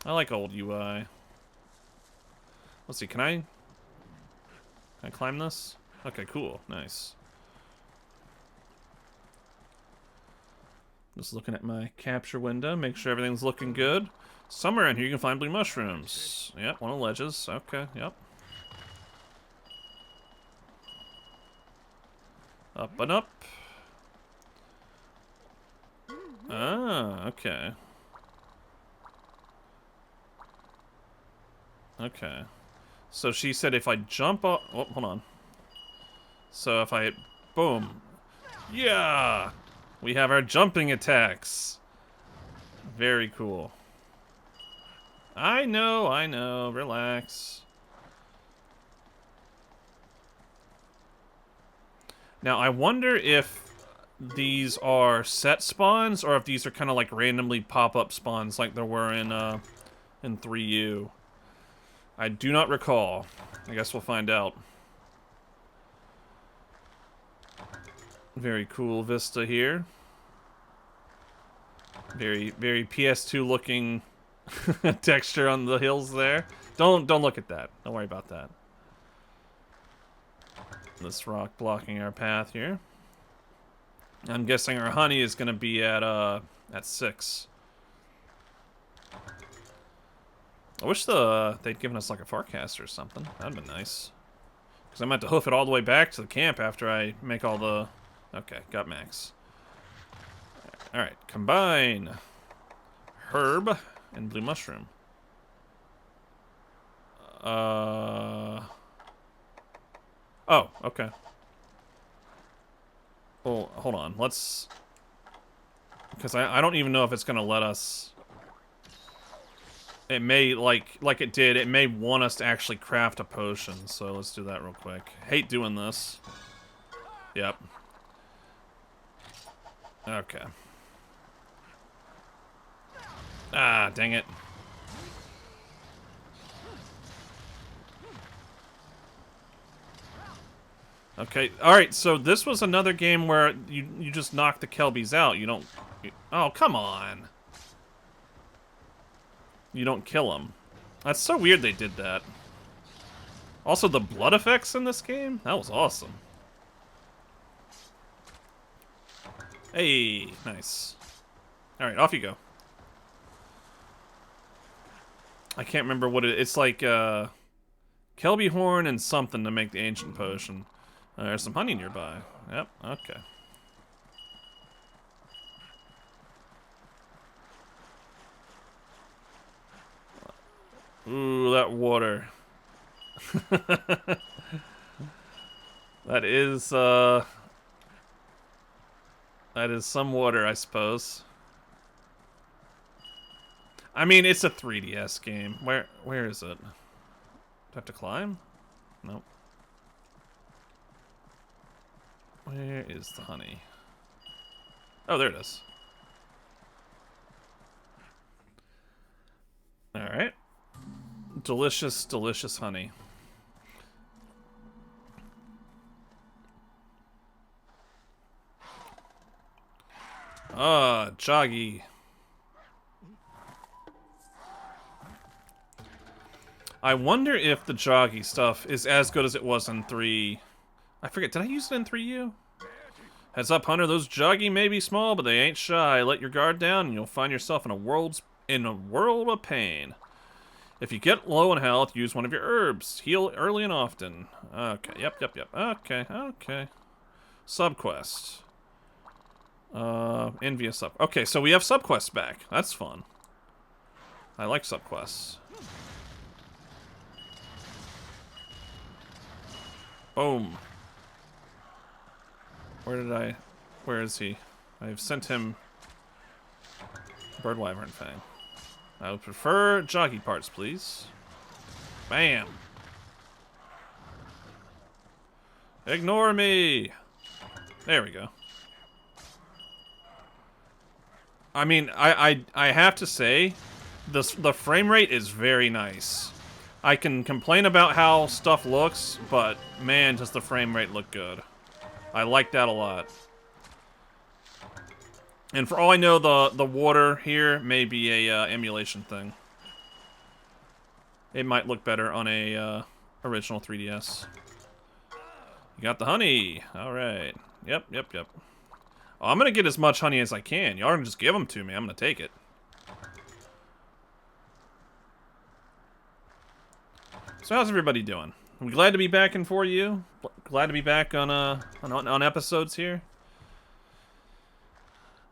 I like old UI. Let's see, can I climb this? Okay, cool. Nice. Just looking at my capture window, make sure everything's looking good. Somewhere in here you can find blue mushrooms. Yep, one of the ledges. Okay, yep. Up and up. Ah, okay. Okay. So she said if I jump up... Oh, hold on. So if I hit... Boom. Yeah! We have our jumping attacks. Very cool. I know. Relax. Now, I wonder if these are set spawns or if these are kind of like randomly pop-up spawns like there were in 3U. I do not recall. I guess we'll find out. Very cool vista here. Very, very PS2 looking texture on the hills there. Don't look at that. Don't worry about that. This rock blocking our path here. I'm guessing our honey is gonna be at 6. I wish they'd given us like a forecast or something. That'd been nice. Because I meant to hoof it all the way back to the camp after I make all the... Okay, got max. Alright, combine herb and blue mushroom. Oh, okay. Well, hold on. Let's... Because I don't even know if it's going to let us... It may, like it did, it may want us to actually craft a potion. So let's do that real quick. Hate doing this. Yep. Okay. Ah, dang it. Okay, alright, so this was another game where you just knock the Kelbies out. You don't... oh, come on. You don't kill them. That's so weird they did that. Also, the blood effects in this game? That was awesome. Hey, nice. Alright, off you go. I can't remember what it's like, Kelby horn and something to make the ancient potion. There's some honey nearby. Yep, okay. Ooh, that water. That is some water, I suppose. I mean, it's a 3DS game. Where is it? Do I have to climb? Nope. Where is the honey? Oh, there it is. Alright. Delicious, delicious honey. Ah, Joggy. I wonder if the Joggy stuff is as good as it was in 3... I forget, did I use it in 3U? Heads up, Hunter, those Joggy may be small, but they ain't shy. Let your guard down and you'll find yourself in a world of pain. If you get low in health, use one of your herbs. Heal early and often. Okay, yep. Okay. Subquest. Envious sub. Okay, so we have subquests back. That's fun. I like subquests. Boom. Where is he? I've sent him Bird Wyvern Fang. I would prefer Joggy parts, please. Bam. Ignore me. There we go. I mean, I have to say, the frame rate is very nice. I can complain about how stuff looks, but man, does the frame rate look good. I like that a lot. And for all I know, the water here may be a emulation thing. It might look better on a original 3DS. You got the honey. All right. Yep. Oh, I'm gonna get as much honey as I can. Y'all can just give them to me. I'm gonna take it. So how's everybody doing? I'm glad to be back in for you. Glad to be back on episodes here.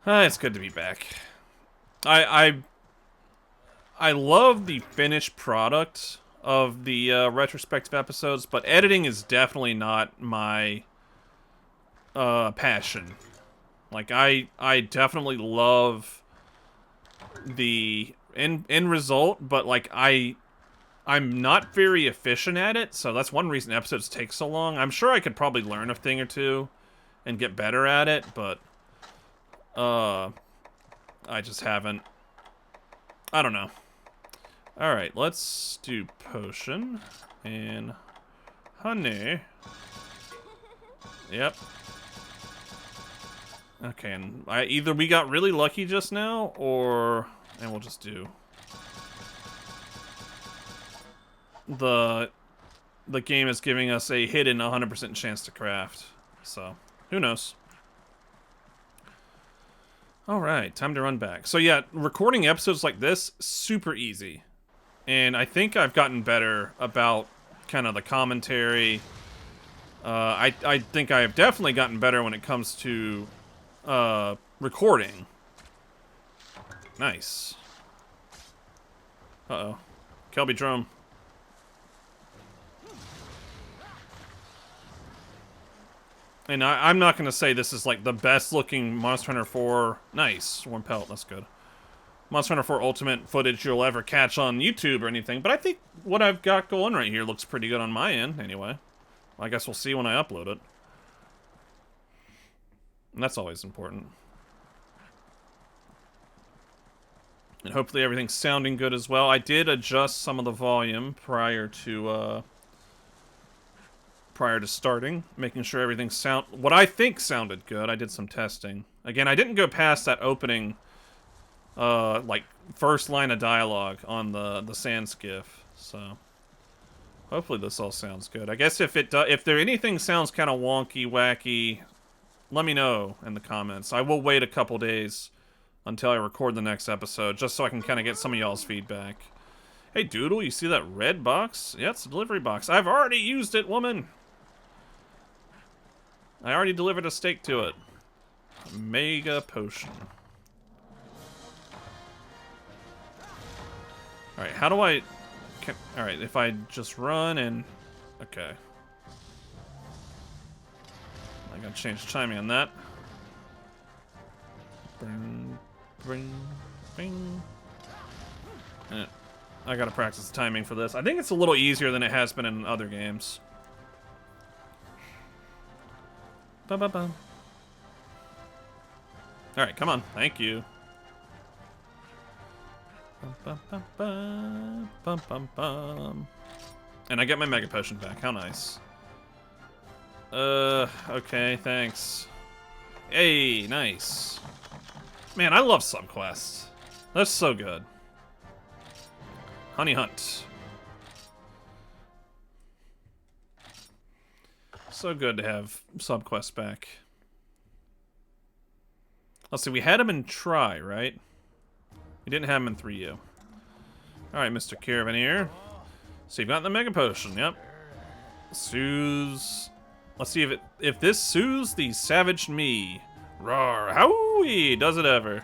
It's good to be back. I love the finished product of the retrospective episodes, but editing is definitely not my passion. Like, I definitely love the end result, but like I'm not very efficient at it, so that's one reason episodes take so long. I'm sure I could probably learn a thing or two and get better at it, but I just haven't. I don't know. Alright, let's do potion and honey. Yep. Okay, and either we got really lucky just now, or... And we'll just do... The game is giving us a hidden 100% chance to craft. So, who knows? Alright, time to run back. So yeah, recording episodes like this, super easy. And I think I've gotten better about kind of the commentary. I think I have definitely gotten better when it comes to recording. Nice. Uh-oh. Kelby Drum. And I'm not going to say this is like the best looking Monster Hunter 4. Nice. Warm pelt. That's good. Monster Hunter 4 Ultimate footage you'll ever catch on YouTube or anything. But I think what I've got going right here looks pretty good on my end, anyway. I guess we'll see when I upload it. And that's always important. And hopefully everything's sounding good as well. I did adjust some of the volume prior to starting, making sure everything what I think sounded good. I did some testing. Again, I didn't go past that opening like first line of dialogue on the sand skiff, so hopefully this all sounds good. I guess if there anything sounds kind of wonky, wacky, let me know in the comments. I will wait a couple days until I record the next episode, just so I can kind of get some of y'all's feedback. Hey Doodle, you see that red box? Yeah, it's a delivery box. I've already used it, woman! I already delivered a steak to it. Mega potion. Alright, how do I... Alright, if I just run and... Okay. I gotta change the timing on that. Bring, bring, bring. I gotta practice the timing for this. I think it's a little easier than it has been in other games. Ba-ba-ba. Alright, come on. Thank you. Bum, bum, bum, bum. And I get my Mega Potion back. How nice. Okay, thanks. Hey, nice. Man, I love subquests. That's so good. Honey Hunt. So good to have subquests back. Let's see, we had him in Try, right? We didn't have him in 3U. Alright, Mr. Caravaneer. So you've got the Mega Potion, yep. Soothes... Let's see if this soothes the savage me. Roar, howee, does it ever.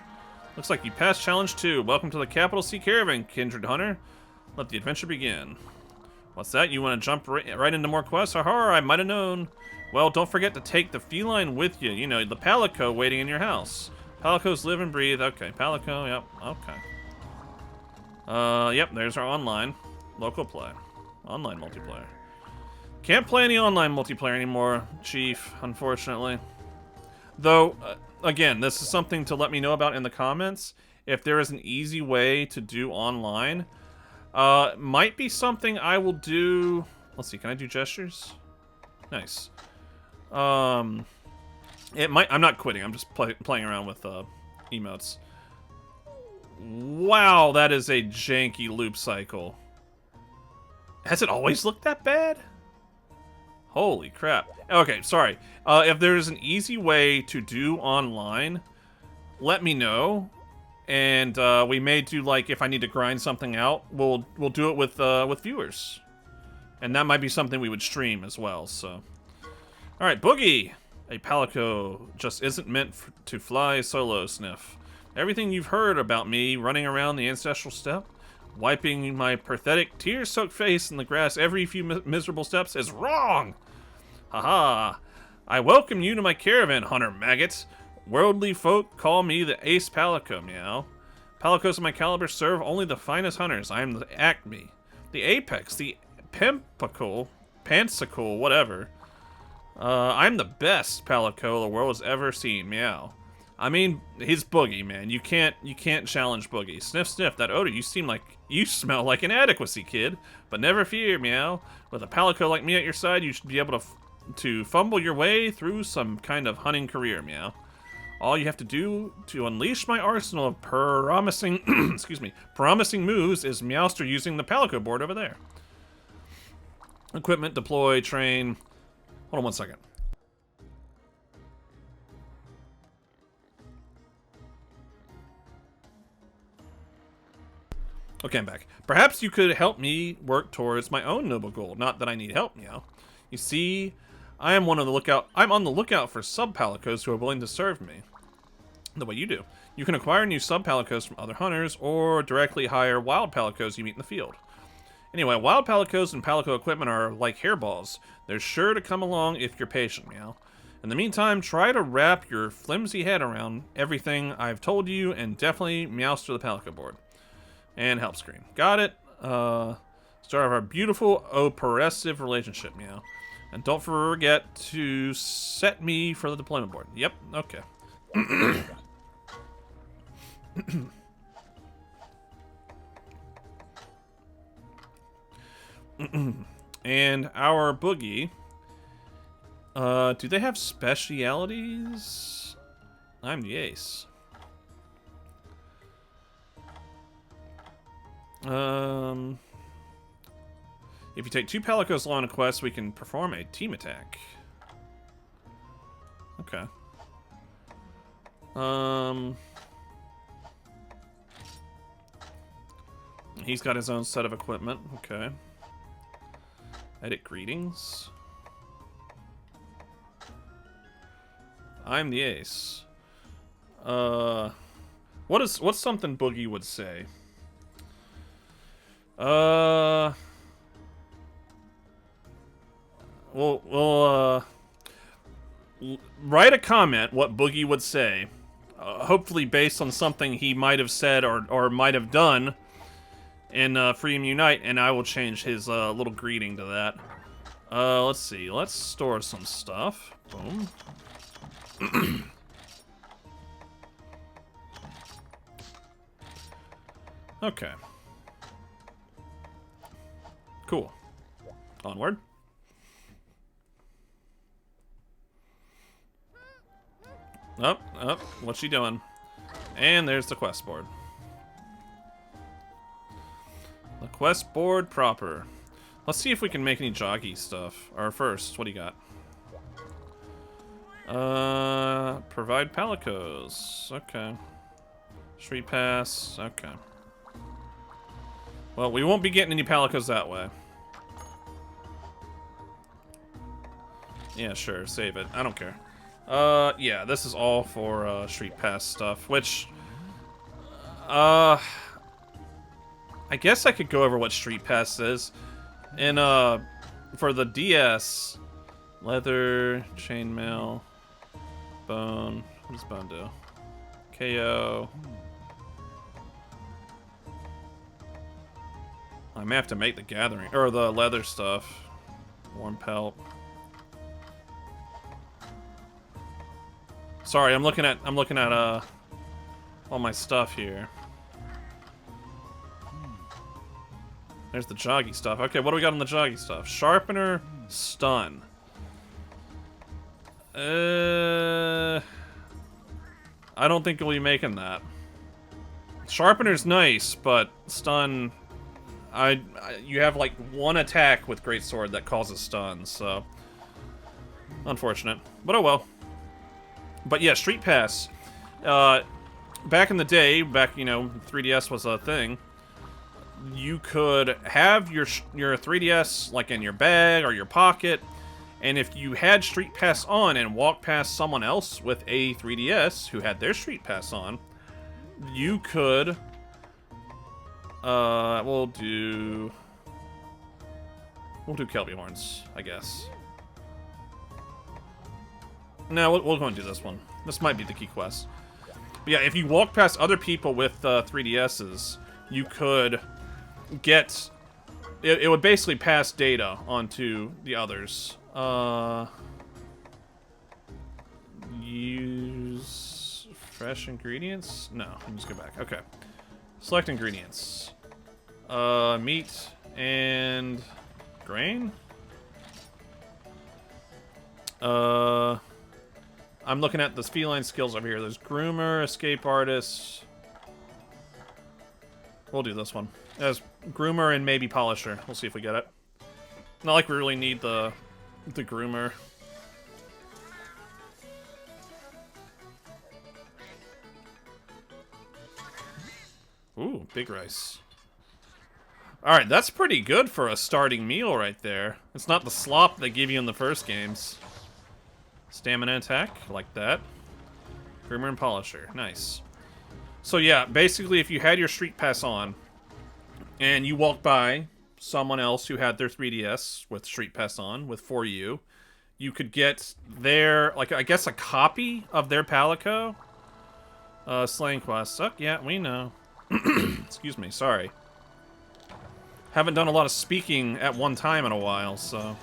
Looks like you passed challenge 2. Welcome to the Capital Sea Caravan, Kindred Hunter. Let the adventure begin. What's that? You want to jump right into more quests? Aha, I might have known. Well, don't forget to take the feline with you. You know, the Palico waiting in your house. Palicos live and breathe. Okay, Palico, yep, okay. Yep, there's our online. Local play. Online multiplayer. Can't play any online multiplayer anymore, Chief, unfortunately. Though, again, this is something to let me know about in the comments. If there is an easy way to do online, might be something I will do. Let's see, can I do gestures? Nice. It might. I'm not quitting. I'm just playing around with emotes. Wow, that is a janky loop cycle. Has it always looked that bad? Holy crap. Okay, sorry. If there's an easy way to do online, let me know. And we may do, like, if I need to grind something out, we'll do it with viewers. And that might be something we would stream as well, so. Alright, Boogie! A Palico just isn't meant to fly solo, Sniff. Everything you've heard about me running around the ancestral steppe, wiping my pathetic, tear-soaked face in the grass every few miserable steps is wrong! Haha! I welcome you to my caravan, Hunter Maggot. Worldly folk call me the Ace Palico, meow. Palicos of my caliber serve only the finest hunters. I am the acme, the apex, the pimpacle, pansicle, whatever. I'm the best Palico the world has ever seen, meow. I mean, he's Boogie, man. You can't challenge Boogie. Sniff, sniff, that odor. You smell like inadequacy, kid. But never fear, meow. With a Palico like me at your side, you should be able to fumble your way through some kind of hunting career, meow. All you have to do to unleash my arsenal of promising, promising moves is Meowster using the Palico board over there. Equipment, deploy, train. Hold on one second. Okay, I'm back. Perhaps you could help me work towards my own noble goal. Not that I need help, meow. You see, I'm on the lookout for sub-Palicos who are willing to serve me. The way you do. You can acquire new sub-Palicos from other hunters, or directly hire wild Palicos you meet in the field. Anyway, wild Palicos and Palico equipment are like hairballs. They're sure to come along if you're patient, meow. In the meantime, try to wrap your flimsy head around everything I've told you, and definitely Meowster the Palico board. And help screen. Got it. Start of our beautiful, oppressive relationship, meow. And don't forget to set me for the deployment board. Yep, okay. And our Boogie. Do they have specialities? I'm the ace. If you take 2 Palicos along a quest, we can perform a team attack. Okay. He's got his own set of equipment. Okay. Edit greetings. I'm the ace. What's something Boogie would say? We'll write a comment what Boogie would say. Hopefully based on something he might have said or might have done in Freedom Unite, and I will change his little greeting to that. Let's see. Let's store some stuff. Boom. Okay. Cool. Onward. Up, what's she doing? And there's the quest board. The quest board proper. Let's see if we can make any joggy stuff. Or first, what do you got? Provide Palicos. Okay. Street pass. Okay. Well, we won't be getting any Palicos that way. Yeah, sure. Save it. I don't care. Yeah, this is all for, Street Pass stuff, which, I guess I could go over what Street Pass is. And, for the DS, leather, chainmail, bone, what does bone do? KO. I may have to make the gathering, or the leather stuff. Warm pelt. Sorry, I'm looking at all my stuff here. There's the joggy stuff. Okay, what do we got on the joggy stuff? Sharpener, stun. I don't think we'll be making that. Sharpener's nice, but stun... you have like one attack with Greatsword that causes stun, so... Unfortunate. But oh well. But yeah, Street Pass. Back in the day, you know, 3DS was a thing, you could have your 3DS like in your bag or your pocket, and if you had Street Pass on and walked past someone else with a 3DS who had their Street Pass on, you could... we'll do Kelby Horns, I guess. No, we'll go and do this one. This might be the key quest. But yeah, if you walk past other people with 3DSs, you could get... It would basically pass data onto the others. Use fresh ingredients? No, let me just go back. Okay. Select ingredients. Meat and grain? I'm looking at the feline skills over here. There's groomer, escape artist. We'll do this one. There's groomer and maybe polisher. We'll see if we get it. Not like we really need the groomer. Ooh, big rice. Alright, that's pretty good for a starting meal right there. It's not the slop they give you in the first games. Stamina attack, like that. Groomer and polisher, nice. So yeah, basically if you had your Street Pass on, and you walked by someone else who had their 3DS with Street Pass on, for you could get their, like, I guess a copy of their Palico. Slaying quest. Oh, yeah, we know. Excuse me, sorry. Haven't done a lot of speaking at one time in a while, so...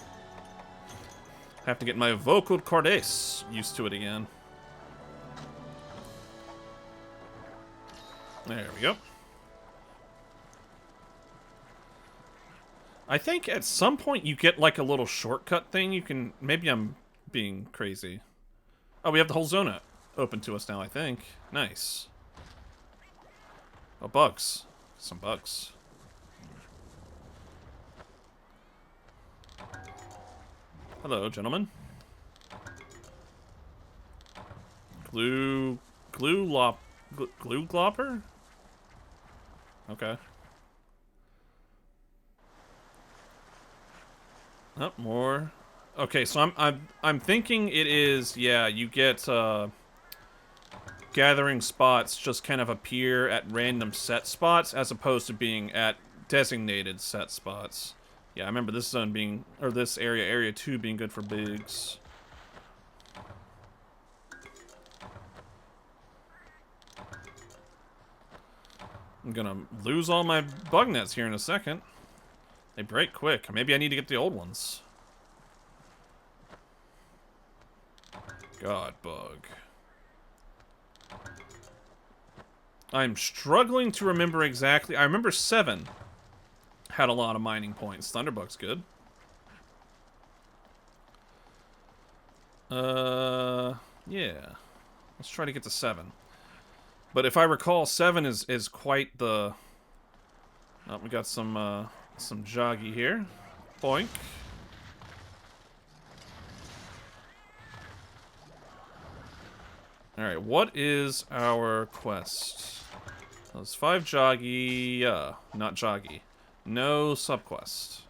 have to get my vocal cordes used to it again. There we go. I think at some point you get like a little shortcut thing you can... Maybe I'm being crazy. Oh, we have the whole zone open to us now, I think. Nice. Oh, bugs. Some bugs. Hello, gentlemen. Glue glopper? Okay. Oh, more. Okay, so I'm thinking it is, yeah, you get gathering spots just kind of appear at random set spots as opposed to being at designated set spots. Yeah, I remember this zone being, or this area 2 being good for bigs. I'm gonna lose all my bug nets here in a second. They break quick. Maybe I need to get the old ones. God, bug. I'm struggling to remember exactly. I remember 7 had a lot of mining points. Thunderbug's good. Yeah. Let's try to get to 7. But if I recall, 7 is quite the... Oh, we got some joggy here. Boink. Alright, what is our quest? Those 5 joggy... not joggy. No subquest.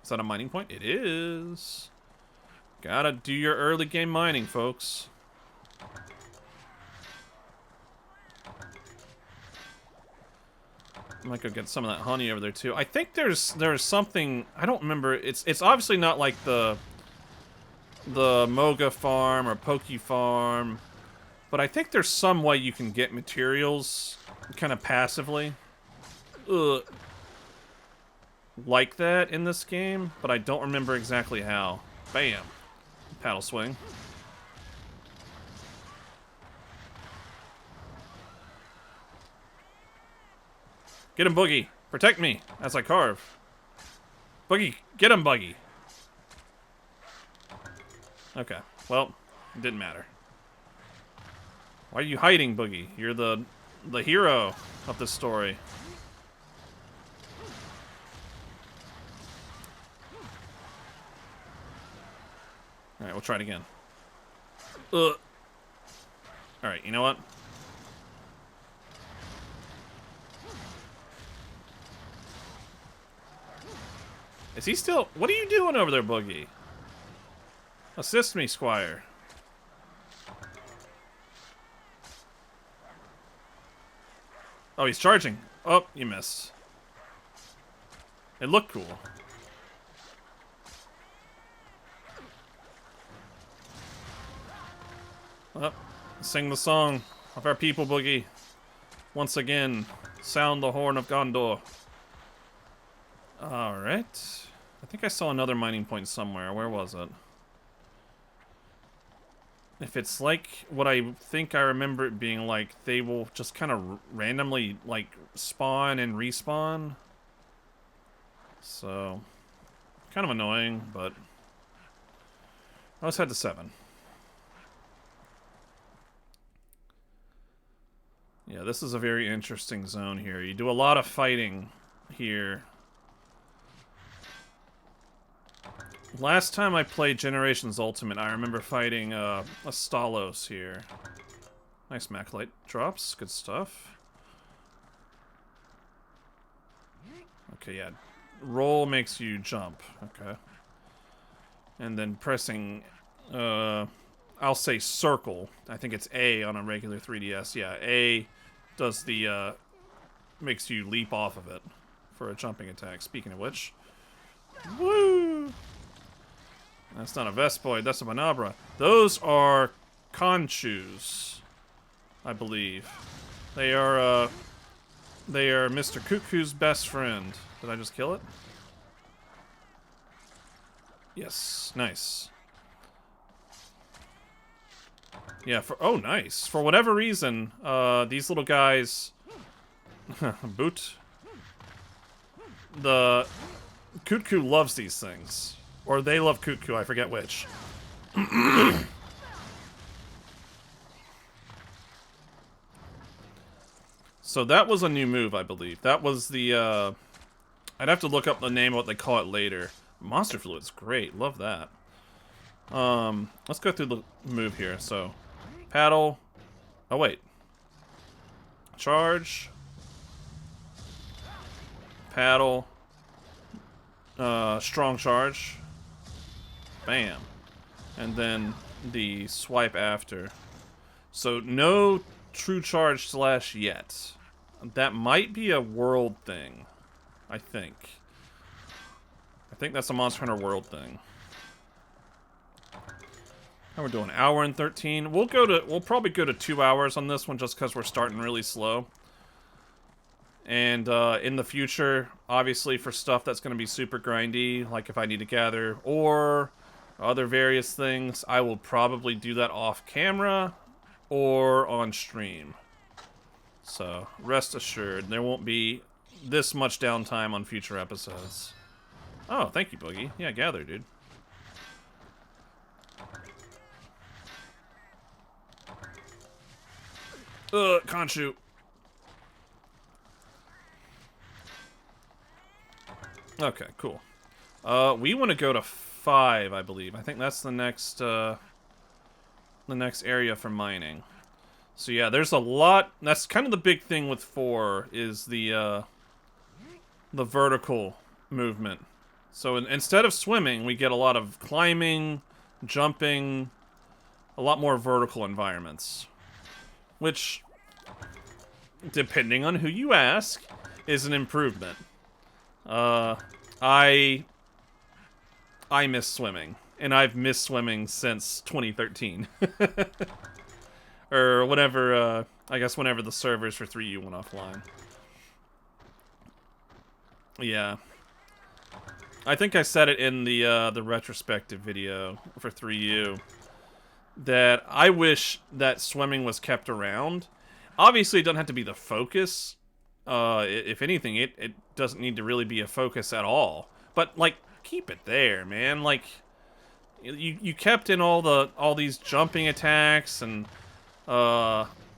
Is that a mining point? It is. Gotta do your early game mining, folks. I might go get some of that honey over there too. I think there's something, I don't remember. It's obviously not like the Moga farm or Poke farm, but I think there's some way you can get materials kind of passively. Like that in this game, but I don't remember exactly how. Bam. Paddle swing. Get him, Boogie. Protect me as I carve. Boogie, get him, Buggy. Okay, well, it didn't matter. Why are you hiding, Boogie? You're the hero of this story. Alright, we'll try it again. Alright, you know what? Is he still... What are you doing over there, Boogie? Assist me, Squire. Oh, he's charging. Oh, you missed. It looked cool. Oh, sing the song of our people, Boogie. Once again, sound the horn of Gondor. Alright. I think I saw another mining point somewhere. Where was it? If it's like what I think I remember it being like, they will just kind of randomly, like, spawn and respawn. So, kind of annoying, but let's head to 7. Yeah, this is a very interesting zone here. You do a lot of fighting here. Last time I played Generations Ultimate, I remember fighting a Stalos here. Nice Maclite drops, good stuff. Okay, yeah. Roll makes you jump, okay. And then pressing, I'll say circle. I think it's A on a regular 3DS. Yeah, A does the, makes you leap off of it for a jumping attack. Speaking of which. Woo! That's not a Vespoid, that's a Manabra. Those are Conchus, I believe. They are Mr. Cuckoo's best friend. Did I just kill it? Yes, nice. Yeah, oh, nice. For whatever reason, these little guys... Boot. The... Cuckoo loves these things. Or they love Cuckoo, I forget which. So that was a new move, I believe. That was the, I'd have to look up the name of what they call it later. Monster Fluid's great, love that. Let's go through the move here. So, paddle. Oh, wait. Charge. Paddle. Strong charge. Bam. And then the swipe after. So no true charge slash yet. That might be a world thing. I think. I think that's a Monster Hunter World thing. How we're doing? Hour and 13. We'll probably go to 2 hours on this one just because we're starting really slow. And in the future, obviously for stuff that's going to be super grindy, like if I need to gather or other various things, I will probably do that off camera or on stream. So, rest assured, there won't be this much downtime on future episodes. Oh, thank you, Boogie. Yeah, gather, dude. Can't shoot. Okay, cool. We want to go to 5, I believe. I think that's the next area for mining. So yeah, there's a lot. That's kind of the big thing with 4 is the vertical movement. So instead of swimming, we get a lot of climbing, jumping, a lot more vertical environments. Which, depending on who you ask, is an improvement. I miss swimming, and I've missed swimming since 2013. Or whenever, I guess whenever the servers for 3U went offline. Yeah. I think I said it in the retrospective video for 3U, that I wish that swimming was kept around. Obviously, it doesn't have to be the focus if anything, it doesn't need to really be a focus at all. But like, keep it there, man. Like, you kept in all these jumping attacks and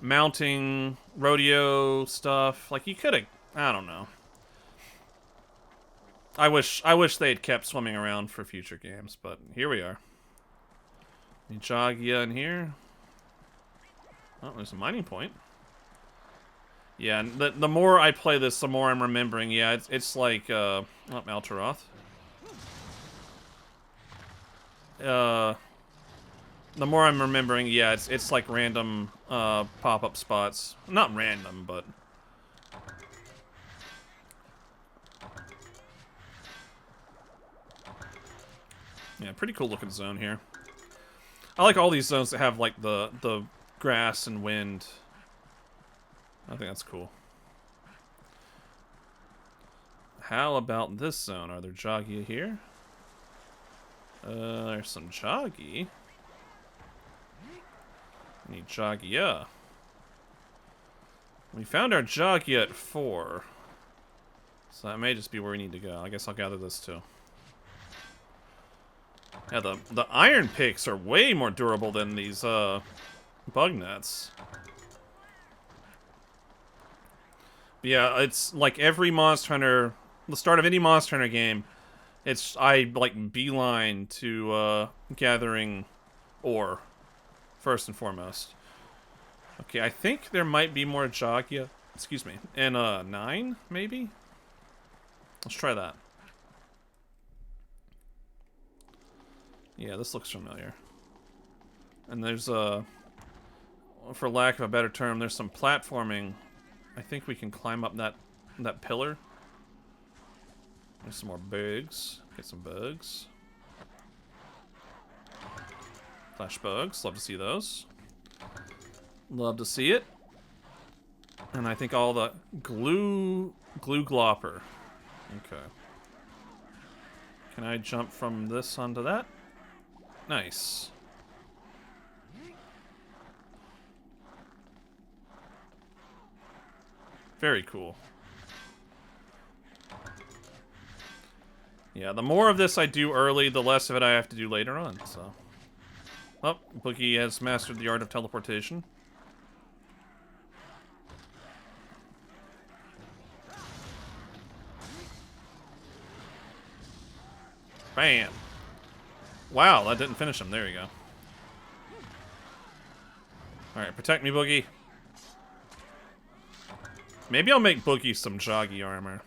mounting rodeo stuff. Like, you could have, I don't know. I wish they had kept swimming around for future games, but here we are. Any Jogia in here? Oh, there's a mining point. Yeah, the more I play this, the more I'm remembering. Yeah, it's like oh, Maltaroth. The more I'm remembering, yeah, it's like random pop-up spots. Not random, but yeah, pretty cool looking zone here. I like all these zones that have like the grass and wind. I think that's cool. How about this zone? Are there Jogia here? There's some Jogi. I need Jogia. We found our Jogia at 4. So that may just be where we need to go. I guess I'll gather this too. Yeah, the iron picks are way more durable than these bug nets. But yeah, it's like every Monster Hunter, the start of any Monster Hunter game, I like beeline to gathering ore first and foremost. Okay, I think there might be more Jogia. Excuse me. And 9 maybe. Let's try that. Yeah, this looks familiar. And there's for lack of a better term, there's some platforming. I think we can climb up that pillar. There's some more bugs. Get some bugs. Flash bugs. Love to see those. Love to see it. And I think all the glue glopper. Okay. Can I jump from this onto that? Nice. Very cool. Yeah, the more of this I do early, the less of it I have to do later on, so. Oh, Boogie has mastered the art of teleportation. Bam! Wow, that didn't finish him. There you go. Alright, protect me, Boogie. Maybe I'll make Boogie some Jogi armor.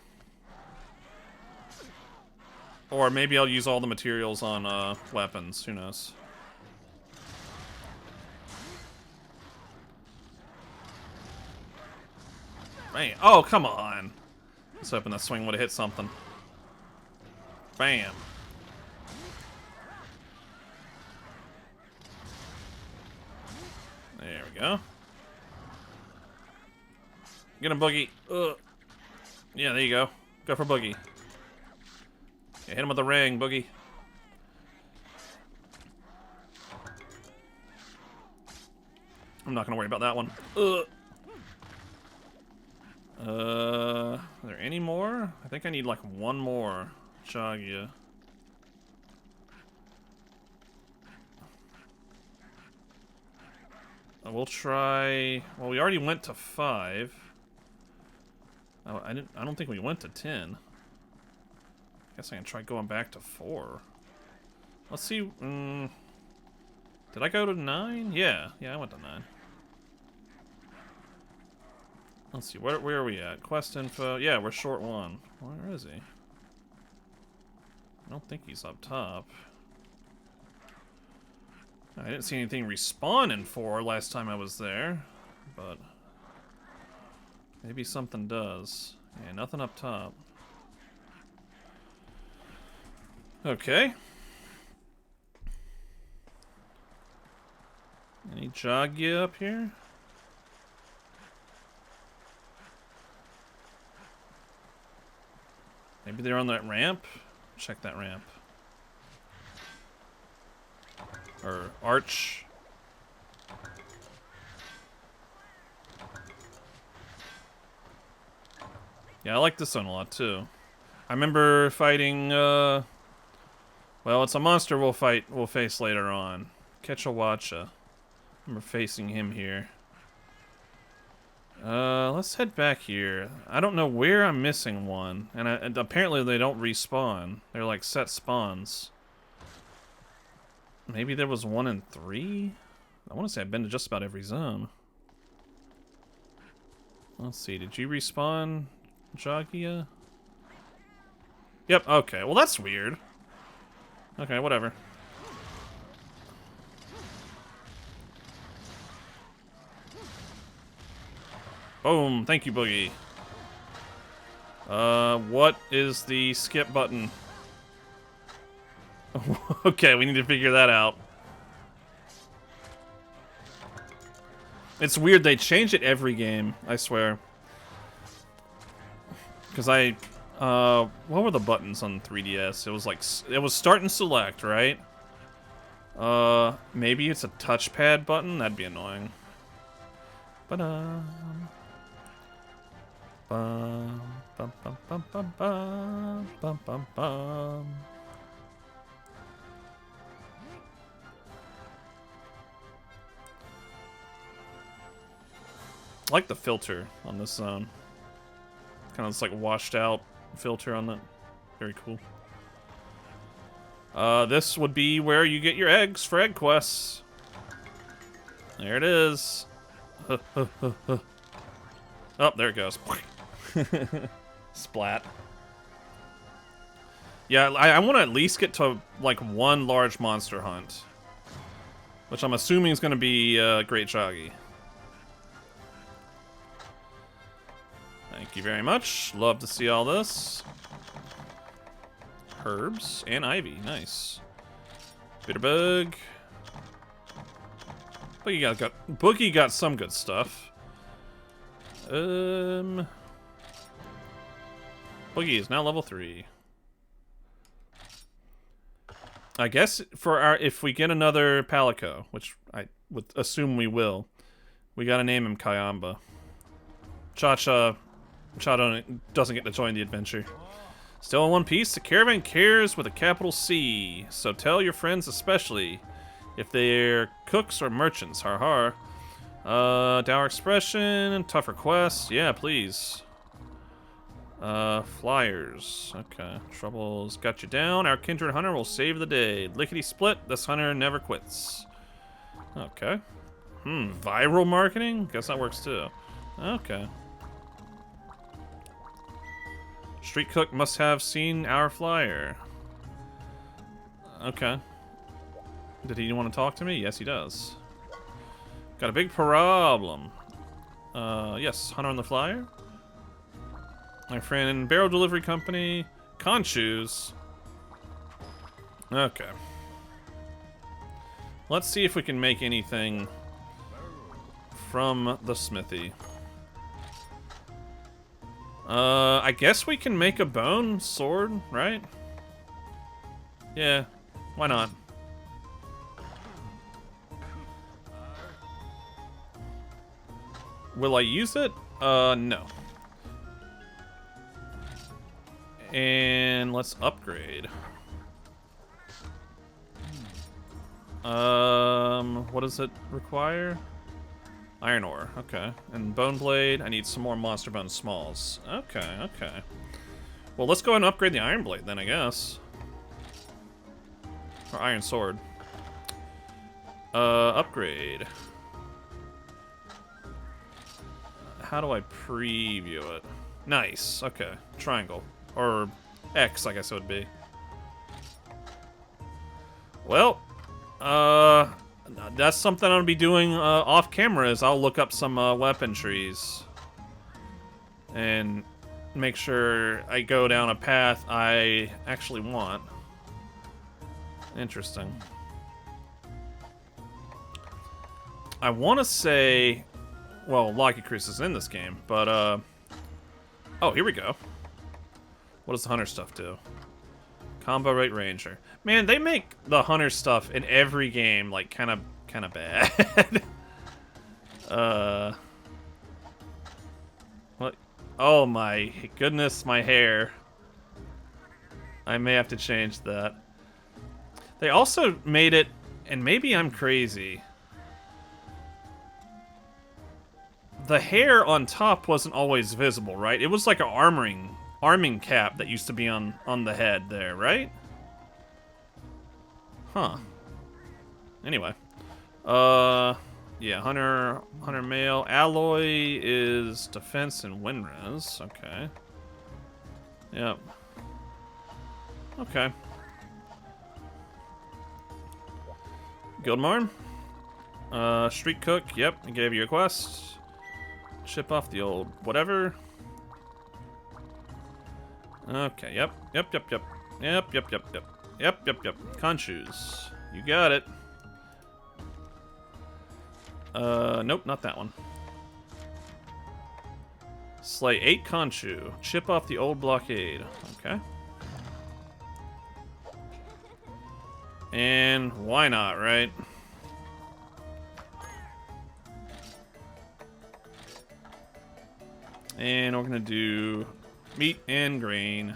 Or maybe I'll use all the materials on weapons. Who knows? Man. Oh, come on. I was hoping that swing would have hit something. Bam. There we go. Get him, Boogie. Ugh. Yeah, there you go. Go for Boogie. Yeah, hit him with the ring, Boogie. I'm not gonna worry about that one. Ugh. Are there any more? I think I need like one more Jogia. We'll try. Well, we already went to 5. Oh, I don't think we went to 10. I guess I can try going back to 4. Let's see. Did I go to 9? Yeah, I went to 9. Let's see. Where are we at? Quest info. Yeah, we're short 1. Where is he? I don't think he's up top. I didn't see anything respawn in 4 last time I was there, but maybe something does. Yeah, nothing up top. Okay. Any Jogia up here? Maybe they're on that ramp? Check that ramp. Or arch. Yeah, I like this one a lot, too. I remember fighting, well, it's a monster we'll face later on. Quetzalcoatl. I remember facing him here. Let's head back here. I don't know where I'm missing one. And apparently they don't respawn. They're like set spawns. Maybe there was 1 in 3? I want to say I've been to just about every zone. Let's see, did you respawn, Jagia? Yep, okay. Well, that's weird. Okay, whatever. Boom, thank you, Boogie. What is the skip button? Okay, we need to figure that out. It's weird, they change it every game, I swear. Because what were the buttons on 3DS? It was like, it was start and select, right? Maybe it's a touchpad button? That'd be annoying. Ba-dum. Bum, bum, bum, bum, bum, bum, bum, bum, bum. I like the filter on this zone. Kind of this like washed out filter on that. Very cool. This would be where you get your eggs for egg quests. There it is. Oh, there it goes. Splat. Yeah, I want to at least get to like 1 large monster hunt, which I'm assuming is going to be Great Joggy. Thank you very much. Love to see all this. Herbs and ivy, nice. Bitterbug. Boogie got some good stuff. Boogie is now level 3. I guess for if we get another Palico, which I would assume we will, we gotta name him Kayamba. Cha doesn't get to join the adventure. Still in one piece, the caravan cares with a capital C, so tell your friends especially if they're cooks or merchants, har har. Dour expression, tough requests, yeah, please. Flyers, okay. Trouble's got you down, our kindred hunter will save the day. Lickety split, this hunter never quits. Okay. Viral marketing? Guess that works too. Okay. Street cook must have seen our flyer. Okay. Did he want to talk to me? Yes, he does. Got a big problem. Yes, hunter on the flyer. My friend, barrel delivery company, Conchoos. Okay. Let's see if we can make anything from the smithy. I guess we can make a bone sword, right? Yeah, why not? Will I use it? No. And let's upgrade. What does it require? Iron ore, okay. And bone blade, I need some more monster bone smalls. Okay, okay. Well, let's go ahead and upgrade the iron blade then, I guess. Or iron sword. Upgrade. How do I preview it? Nice, okay. Triangle. Or X, I guess it would be. Well, that's something I'm gonna be doing off camera. Is I'll look up some weapon trees and make sure I go down a path I actually want. Interesting. I want to say, well, Lucky Chris is in this game, but oh, here we go. What does the hunter stuff do? Combo rate ranger. Man, they make the hunter stuff in every game like kind of bad. What? Oh my goodness, my hair. I may have to change that. They also made it, and maybe I'm crazy. The hair on top wasn't always visible, right? It was like an arming cap that used to be on the head there, right? Huh. Anyway. Yeah, Hunter male. Alloy is defense and win res. Okay. Yep. Okay. Guildmarn. Street Cook. Yep, I gave you a quest. Ship off the old whatever. Okay, yep. Yep. Conchoos. You got it. Nope, not that one. Slay 8 Conchu. Chip off the old blockade. Okay. And why not, right? And we're gonna do meat and grain.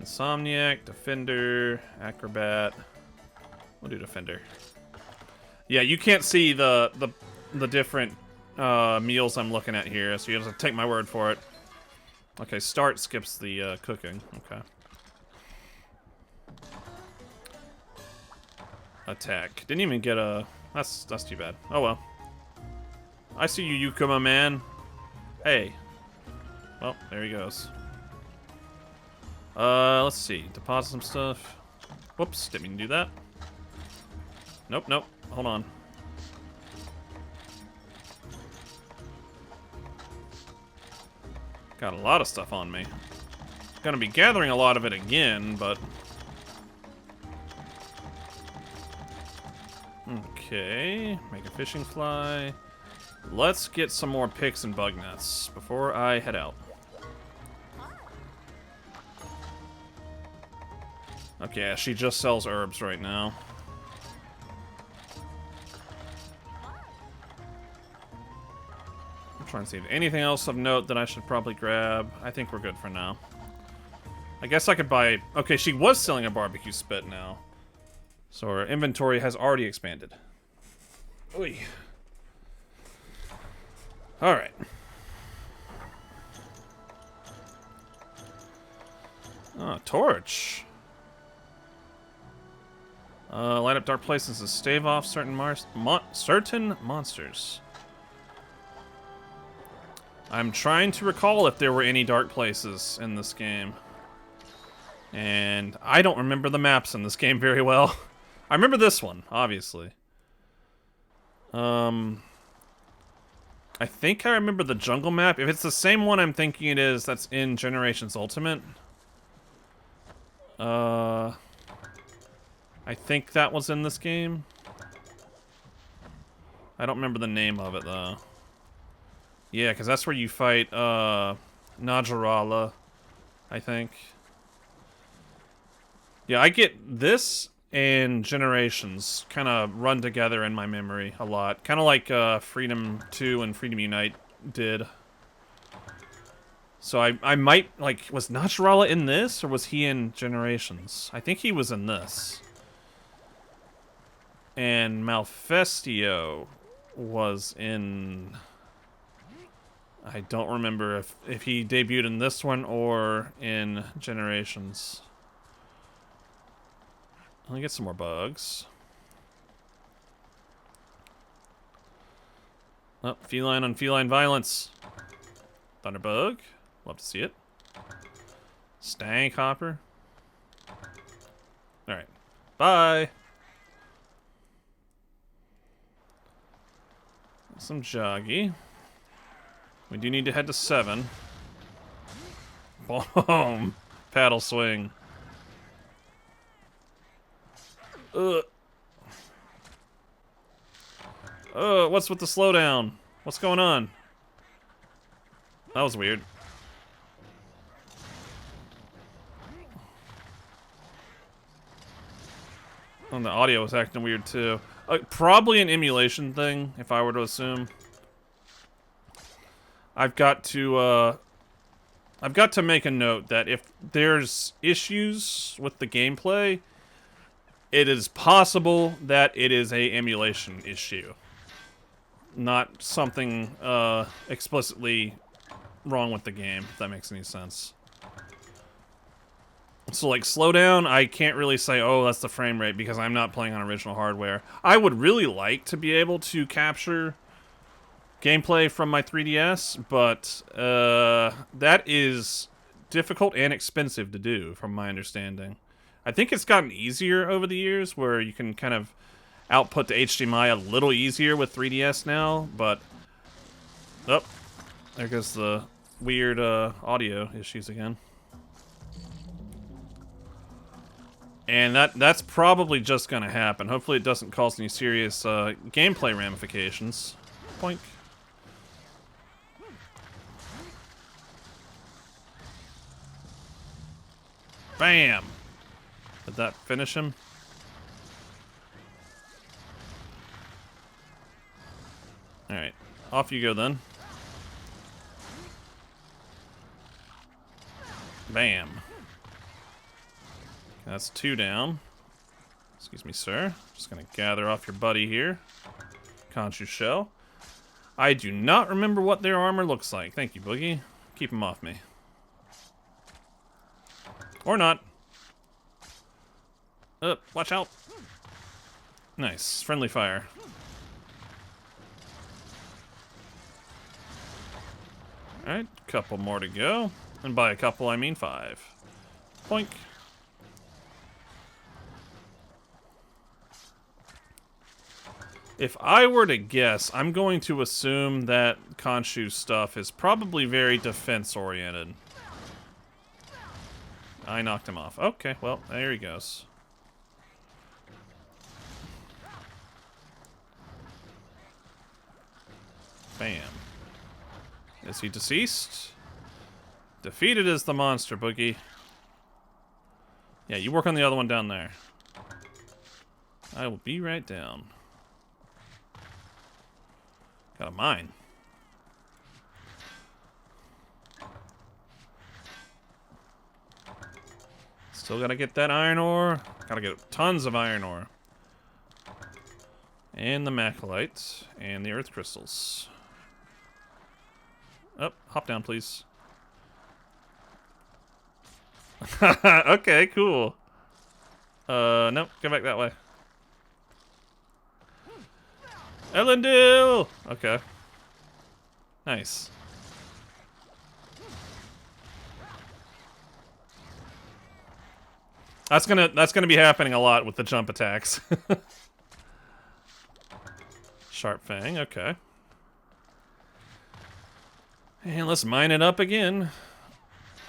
Insomniac, Defender, Acrobat. We'll do Defender. Yeah, you can't see the different meals I'm looking at here, so you have to take my word for it. Okay, start skips the cooking. Okay. Attack. Didn't even get a... That's too bad. Oh well. I see you, Yukuma man. Hey. Well, there he goes. Let's see. Deposit some stuff. Whoops, didn't mean to do that. Nope. Hold on. Got a lot of stuff on me. Gonna be gathering a lot of it again, but... Okay, make a fishing fly. Let's get some more picks and bug nets before I head out. Okay, yeah, she just sells herbs right now. I'm trying to see if anything else of note that I should probably grab. I think we're good for now. I guess I could buy... Okay, she was selling a barbecue spit now. So her inventory has already expanded. Oy. Alright. Oh, torch. Light up dark places to stave off certain monsters. I'm trying to recall if there were any dark places in this game. And I don't remember the maps in this game very well. I remember this one, obviously. I think I remember the jungle map. If it's the same one I'm thinking it is, that's in Generations Ultimate. I think that was in this game. I don't remember the name of it, though. Yeah, because that's where you fight, Najarala, I think. Yeah, I get this and Generations kind of run together in my memory a lot. Kind of like Freedom 2 and Freedom Unite did. So I might, like, was Najarala in this, or was he in Generations? I think he was in this. And Malfestio was in... I don't remember if he debuted in this one or in Generations. Let me get some more bugs. Oh, feline on feline violence. Thunderbug. Love to see it. Stank hopper. Alright. Bye! Some joggy. We do need to head to 7. Boom! Paddle swing. Ugh. What's with the slowdown? What's going on? That was weird. And the audio was acting weird too. Probably an emulation thing, if I were to assume. I've got to make a note that if there's issues with the gameplay, it is possible that it is a emulation issue. Not something explicitly wrong with the game, if that makes any sense. So, like, slowdown, I can't really say, oh, that's the frame rate, because I'm not playing on original hardware. I would really like to be able to capture gameplay from my 3DS, but that is difficult and expensive to do, from my understanding. I think it's gotten easier over the years, where you can kind of output to HDMI a little easier with 3DS now, but... Oh, there goes the weird audio issues again. And that's probably just gonna happen. Hopefully it doesn't cause any serious gameplay ramifications. Poink. Bam! Did that finish him? Alright, off you go then. Bam. That's 2 down. Excuse me, sir. Just gonna gather off your buddy here. Conchu shell. I do not remember what their armor looks like. Thank you, Boogie. Keep him off me. Or not. Watch out. Nice. Friendly fire. Alright, couple more to go. And by a couple, I mean 5. Poink. If I were to guess, I'm going to assume that Khonshu's stuff is probably very defense-oriented. I knocked him off. Okay, well, there he goes. Bam. Is he deceased? Defeated is the monster, Boogie. Yeah, you work on the other one down there. I will be right down. Got a mine. Still gotta get that iron ore. Gotta get tons of iron ore. And the macrolite. And the earth crystals. Oh, hop down, please. Okay, cool. Nope, go back that way. Elendil! Okay. Nice. That's gonna be happening a lot with the jump attacks. Sharp Fang, okay. And let's mine it up again.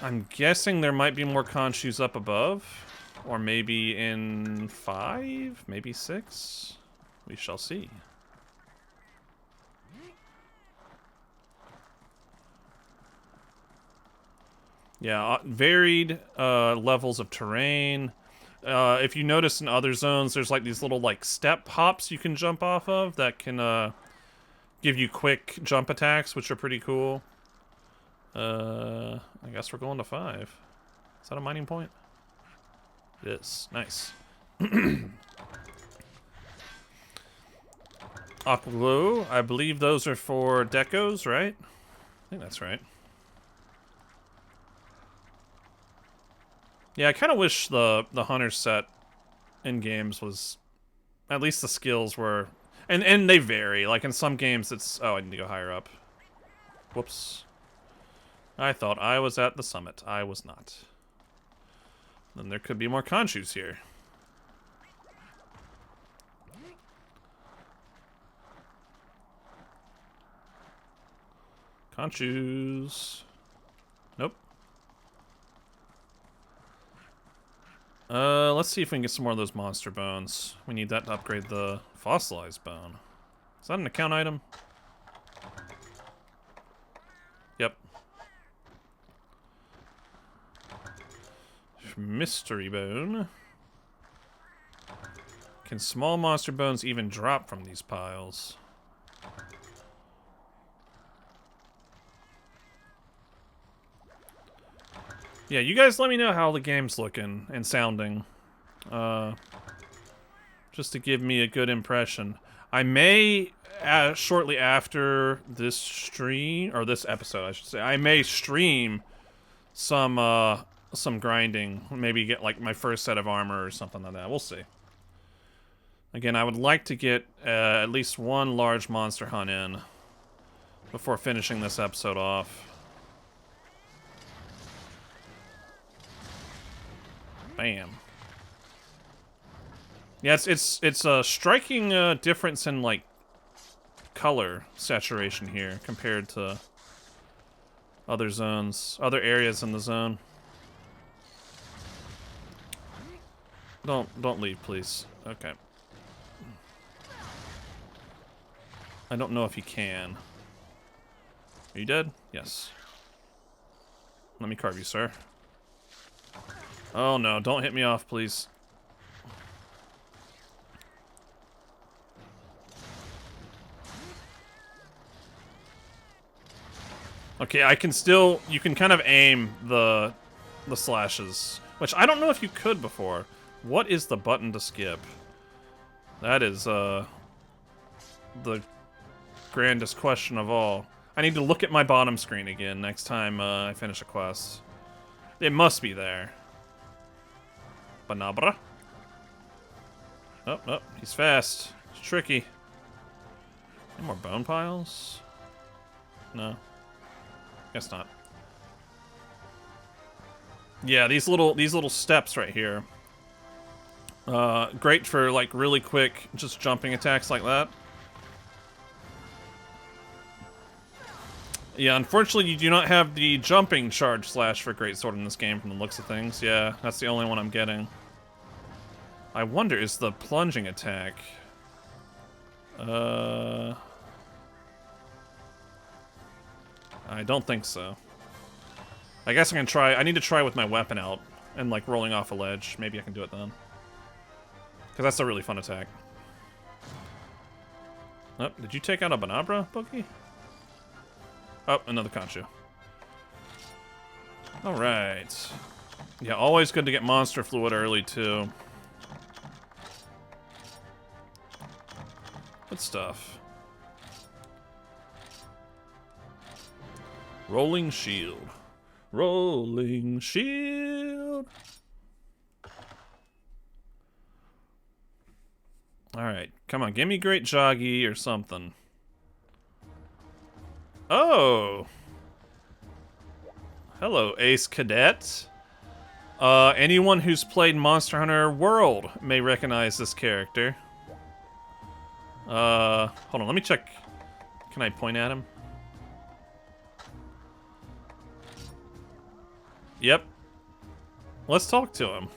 I'm guessing there might be more Khonshus up above. Or maybe in 5? Maybe 6? We shall see. Yeah, varied levels of terrain. If you notice in other zones, there's like these little like step hops you can jump off of that can give you quick jump attacks, which are pretty cool. I guess we're going to 5. Is that a mining point? It is. Nice. Aqua Glow, I believe those are for decos, right? I think that's right. Yeah, I kind of wish the hunter set in games was, at least the skills were, and they vary. Like in some games, it's I need to go higher up. Whoops. I thought I was at the summit. I was not. Then there could be more Khonshus here. Khonshus. Nope. Let's see if we can get some more of those monster bones. We need that to upgrade the fossilized bone. Is that an account item? Yep. Mystery bone. Can small monster bones even drop from these piles? Yeah, you guys let me know how the game's looking and sounding. Just to give me a good impression. I may, shortly after this stream, or this episode, I should say, I may stream some grinding. Maybe get, like, my first set of armor or something like that. We'll see. Again, I would like to get at least one large monster hunt in before finishing this episode off. Bam. Yeah, it's a striking difference in, like, color saturation here compared to other zones, other areas in the zone. Don't leave, please. Okay. I don't know if he can. Are you dead? Yes. Let me carve you, sir. Oh no, don't hit me off, please. Okay, I can still... You can kind of aim the slashes, which I don't know if you could before. What is the button to skip? That is, the grandest question of all. I need to look at my bottom screen again next time I finish a quest. It must be there. Banabra. Oh, no, he's fast. It's tricky. Any more bone piles? No. Guess not. Yeah, these little steps right here. Great for, like, really quick, just jumping attacks like that. Yeah, unfortunately, you do not have the jumping charge slash for Greatsword in this game from the looks of things. Yeah, that's the only one I'm getting. I wonder, is the plunging attack... I don't think so. I guess I can try... I need to try with my weapon out and, like, rolling off a ledge. Maybe I can do it then. Because that's a really fun attack. Oh, did you take out a Banabra, Boogie? Oh, another Conchu. Alright. Yeah, always good to get monster fluid early, too. Good stuff. Rolling shield. Rolling shield. Alright, come on, give me Great Joggy or something. Oh! Hello, Ace Cadet. Anyone who's played Monster Hunter World may recognize this character. Hold on, let me check. Can I point at him? Yep. Let's talk to him.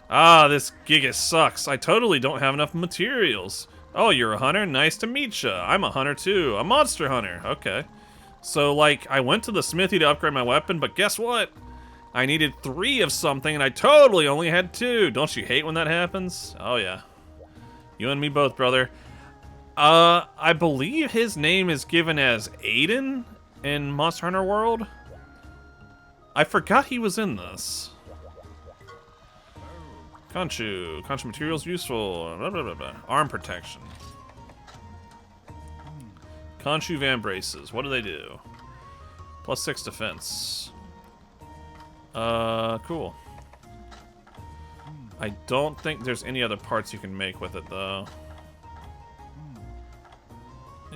Ah, this Gigas sucks. I totally don't have enough materials. Oh, you're a hunter? Nice to meet ya. I'm a hunter too. A monster hunter. Okay. So, like, I went to the smithy to upgrade my weapon, but guess what? I needed 3 of something, and I totally only had 2. Don't you hate when that happens? Oh, yeah. You and me both, brother. I believe his name is given as Aiden in Monster Hunter World. I forgot he was in this. Conchu. Conchu materials useful. Blah, blah, blah, blah. Arm protection. Conchu Van Braces. What do they do? +6 defense. Cool. I don't think there's any other parts you can make with it, though.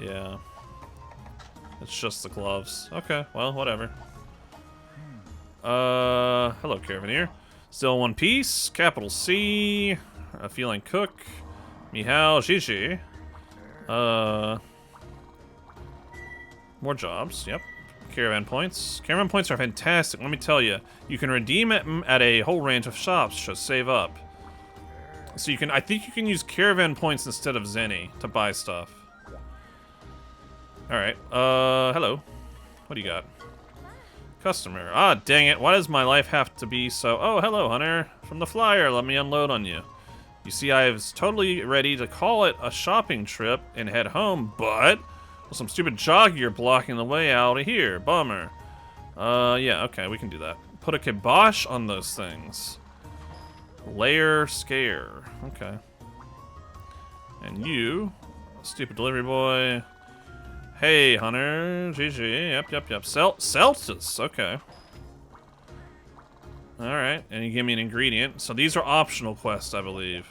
Yeah. It's just the gloves. Okay, well, whatever. Hello, Caravaneer. Still in one piece. Capital C. A feline cook. Mihao Gigi. More jobs. Yep. Caravan points. Caravan points are fantastic. Let me tell you. You can redeem it at a whole range of shops. Just save up. So you can. I think you can use caravan points instead of Zenny to buy stuff. All right. Hello. What do you got? Customer. Ah, dang it. Why does my life have to be so... Oh, hello, Hunter. From the flyer, let me unload on you. You see, I was totally ready to call it a shopping trip and head home, but... Well, some stupid jogger blocking the way out of here. Bummer. Yeah, okay, we can do that. put a kibosh on those things. Layer scare. Okay. And you, stupid delivery boy. Hey, Hunter. GG. Yep. Celtus. Okay. Alright. And you give me an ingredient. So these are optional quests, I believe.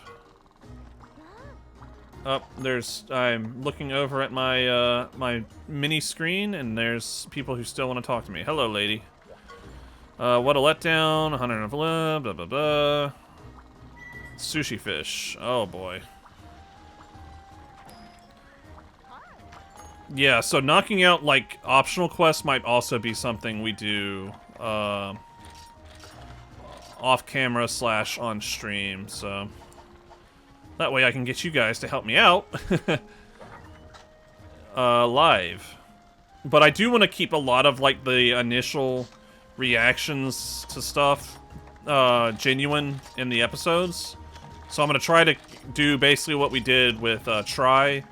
Oh, I'm looking over at my, my mini screen, and there's people who still want to talk to me. Hello, lady. What a letdown. 100 and blah, blah, blah, blah. Sushi fish. Oh, boy. Yeah, so knocking out, like, optional quests might also be something we do, off-camera / on stream, so... That way I can get you guys to help me out. Live. But I do want to keep a lot of, like, the initial reactions to stuff, genuine in the episodes. So I'm going to try to do basically what we did with, Try,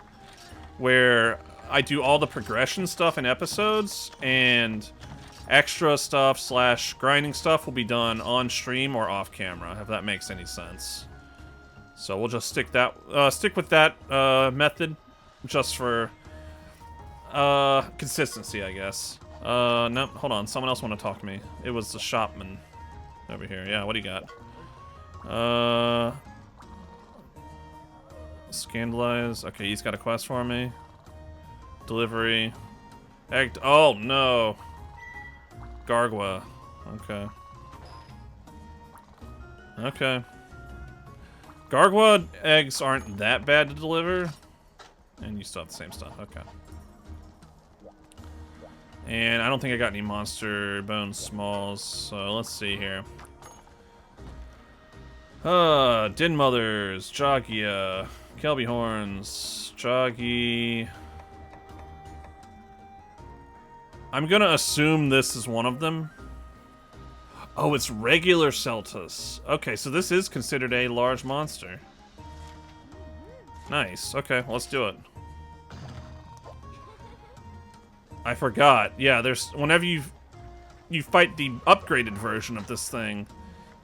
where I do all the progression stuff in episodes, and extra stuff / grinding stuff will be done on stream or off camera, if that makes any sense. So we'll just stick with that method, just for consistency, I guess. No, hold on. Someone else want to talk to me. It was the shopman over here. Yeah, what do you got? Scandalize. Okay, he's got a quest for me. Delivery. Act. Oh no. Gargwa. Okay. Okay. Gargwa eggs aren't that bad to deliver. And you still have the same stuff. Okay. And I don't think I got any monster bone smalls, so let's see here. Din Mothers, Jogia, Kelby Horns, Joggy. I'm gonna assume this is one of them. Oh, it's regular Celtus. Okay, so this is considered a large monster. Nice. Okay, well, let's do it. I forgot. Yeah, there's whenever you fight the upgraded version of this thing,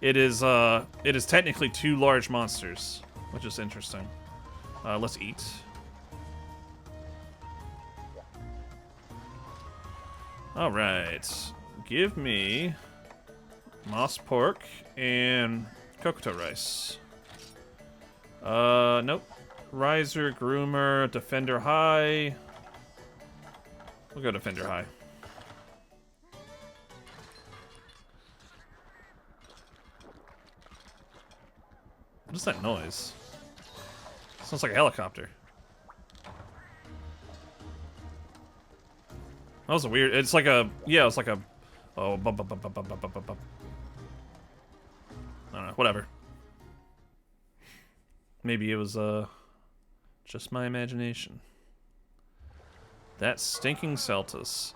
it is technically 2 large monsters, which is interesting. Let's eat. All right, give me moss pork and kokoto rice. Nope. Riser, groomer, defender high. We'll go defender high. What is that noise? Sounds like a helicopter. That was a weird. It's like a. Yeah, it's like a. Oh, I don't know. Whatever. Maybe it was just my imagination. That stinking Celtus.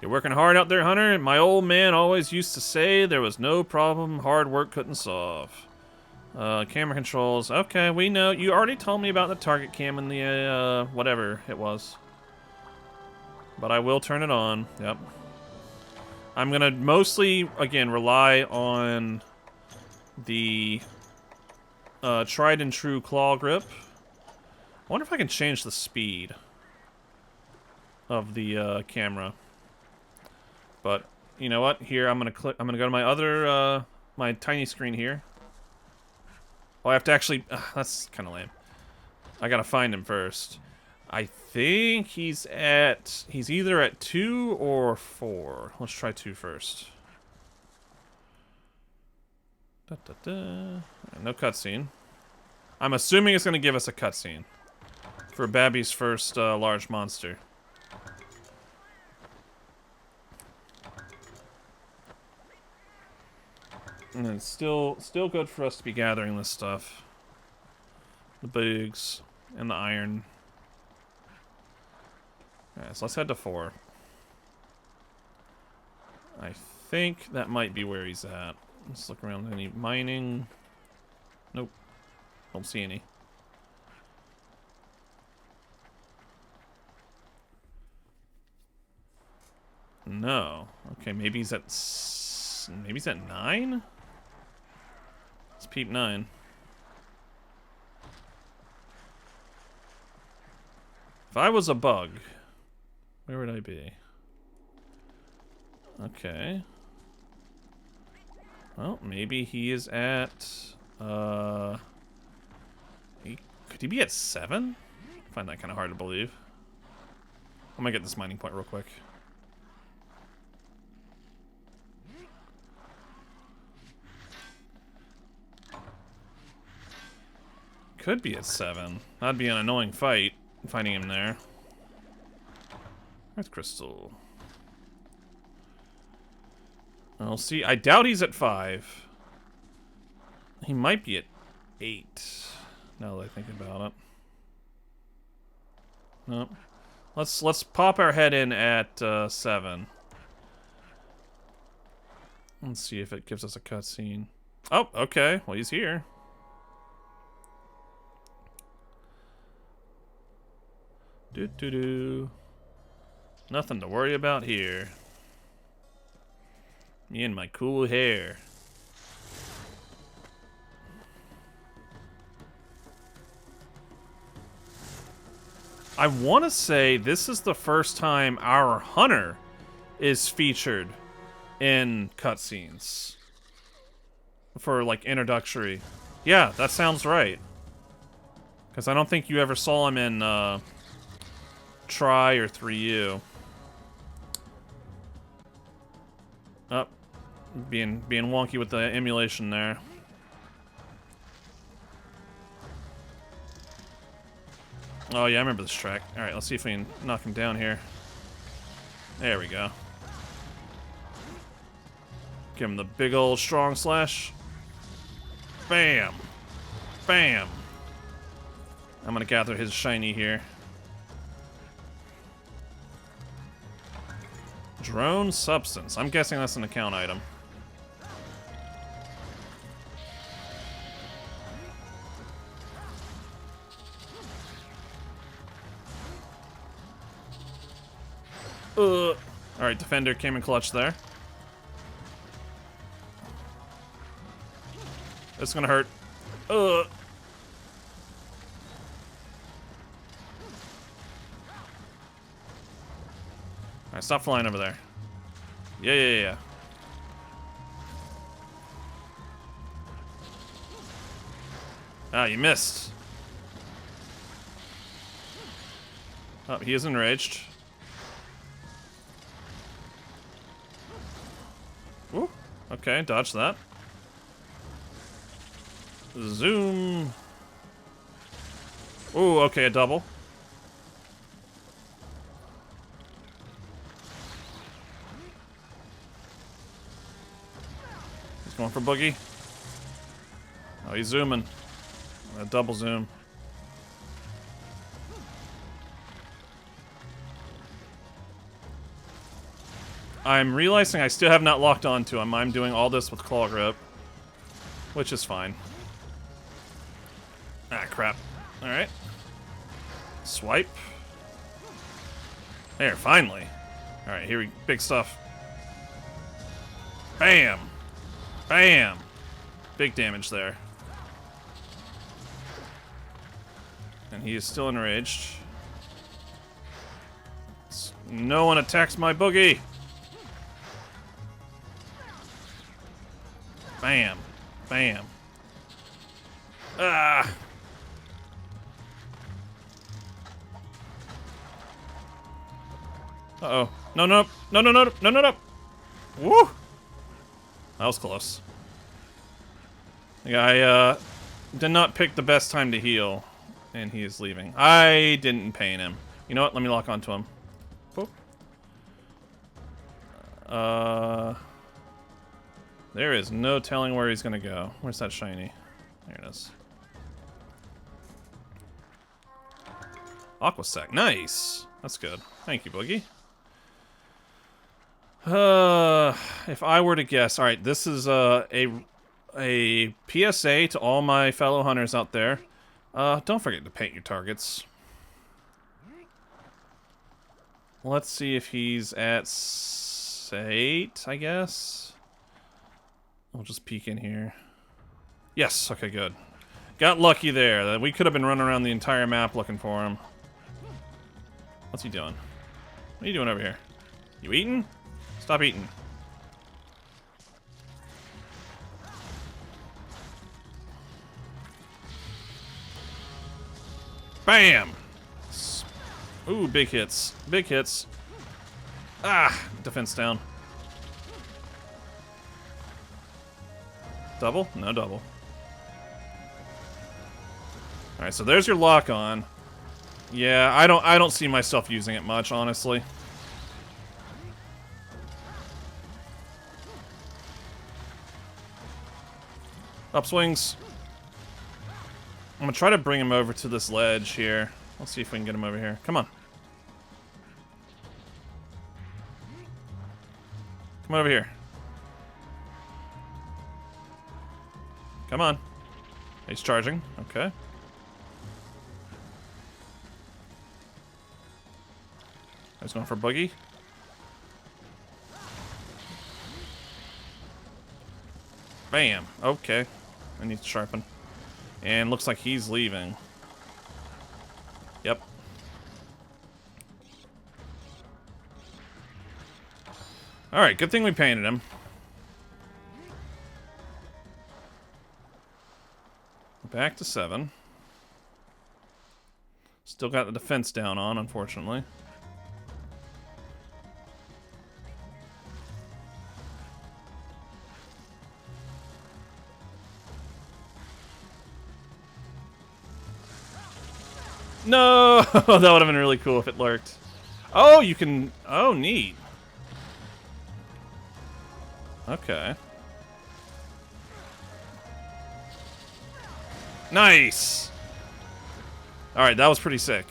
You're working hard out there, Hunter. My old man always used to say there was no problem hard work couldn't solve. Camera controls. Okay, we know. You already told me about the target cam and the, whatever it was. But I will turn it on. Yep. I'm gonna mostly, again, rely on the tried and true claw grip. I wonder if I can change the speed of the camera. But you know what? Here I'm gonna click. I'm gonna go to my other my tiny screen here. Oh, I have to actually. That's kind of lame. I gotta find him first. I think he's either at 2 or 4. Let's try 2 first. Da, da, da. No cutscene. I'm assuming it's gonna give us a cutscene for Babby's first large monster. And it's still good for us to be gathering this stuff. The bugs and the iron. Alright, so let's head to 4. I think that might be where he's at. Let's look around. Any mining? Nope. Don't see any. No. Okay, maybe he's at maybe he's at 9? Let's peep 9. If I was a bug, where would I be? Okay. Well, maybe he is at, could he be at 7? I find that kind of hard to believe. I'm gonna get this mining point real quick. Could be at 7. That'd be an annoying fight, finding him there. Earth crystal. I'll see. I doubt he's at 5. He might be at 8. Now that I think about it. Nope. Let's pop our head in at 7. Let's see if it gives us a cutscene. Oh, okay. Well, he's here. Do. Nothing to worry about here. Me and my cool hair. I want to say this is the first time our hunter is featured in cutscenes. For, like, introductory. Yeah, that sounds right. Because I don't think you ever saw him in, Try or 3U. Oh, being wonky with the emulation there. Oh yeah, I remember this track. Alright, let's see if we can knock him down here. There we go. Give him the big old strong slash. Bam! Bam! I'm gonna gather his shiny here. Drone substance. I'm guessing that's an account item. Alright, defender came in clutch there. It's gonna hurt. Alright, stop flying over there. Yeah. Ah, you missed. Oh, he is enraged. Ooh, okay, dodge that. Zoom. Ooh, okay, a double. He's going for boogie. Oh, he's zooming. A double zoom. I'm realizing I still have not locked onto him. I'm doing all this with claw grip, which is fine. Ah, crap. Alright. Swipe. There, finally. Alright, here we... big stuff. Bam! Bam! Big damage there. And he is still enraged. No one attacks my boogie! Bam. Bam. Ah! Uh-oh. No. Woo! That was close. Yeah, I did not pick the best time to heal, and he is leaving. I didn't pain him. You know what? Let me lock onto him. Boop. There is no telling where he's gonna go. Where's that shiny? There it is. Aqua sac. Nice! That's good. Thank you, Boogie. If I were to guess, alright, this is a PSA to all my fellow hunters out there. Don't forget to paint your targets. Let's see if he's at 8, I guess. We'll just peek in here. Yes, okay, good. Got lucky there. We could have been running around the entire map looking for him. What's he doing? What are you doing over here? You eating? Stop eating. Bam! Ooh, big hits. Big hits. Ah! Defense down. Double? No double. Alright, so there's your lock on. Yeah, I don't see myself using it much, honestly. Upswings. I'm gonna try to bring him over to this ledge here. Let's see if we can get him over here. Come on. Come on over here. Come on. He's charging. Okay. He's going for boogie. Bam. Okay. I need to sharpen. And looks like he's leaving. Yep. Alright, good thing we painted him. Back to 7. Still got the defense down on, unfortunately. No! That would have been really cool if it lurked. Oh, you can... Oh, neat. Okay. Nice! Alright, that was pretty sick.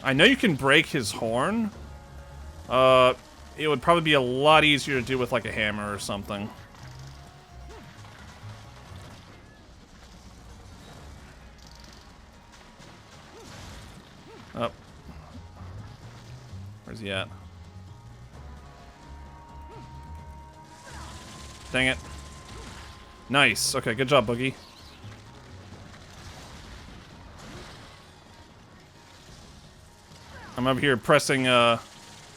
I know you can break his horn. It would probably be a lot easier to do with like a hammer or something. Oh. Where's he at? Dang it. Nice. Okay, good job, Boogie. I'm over here pressing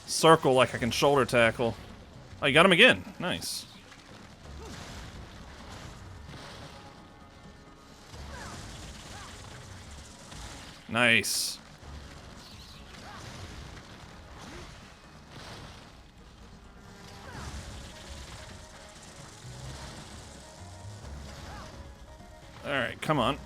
circle like I can shoulder tackle. Oh, you got him again. Nice. Nice. Alright, come on.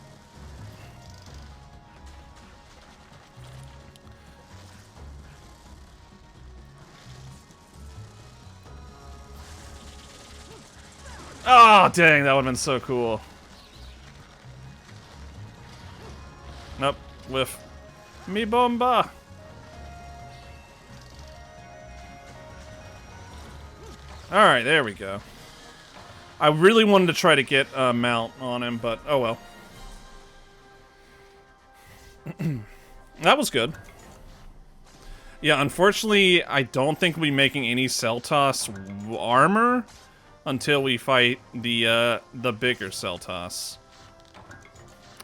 Oh, dang, that would have been so cool. Nope, whiff. Mi bomba! Alright, there we go. I really wanted to try to get a mount on him, but oh well. That was good. Yeah, unfortunately, I don't think we'll be making any Celtos armor until we fight the bigger Celtos.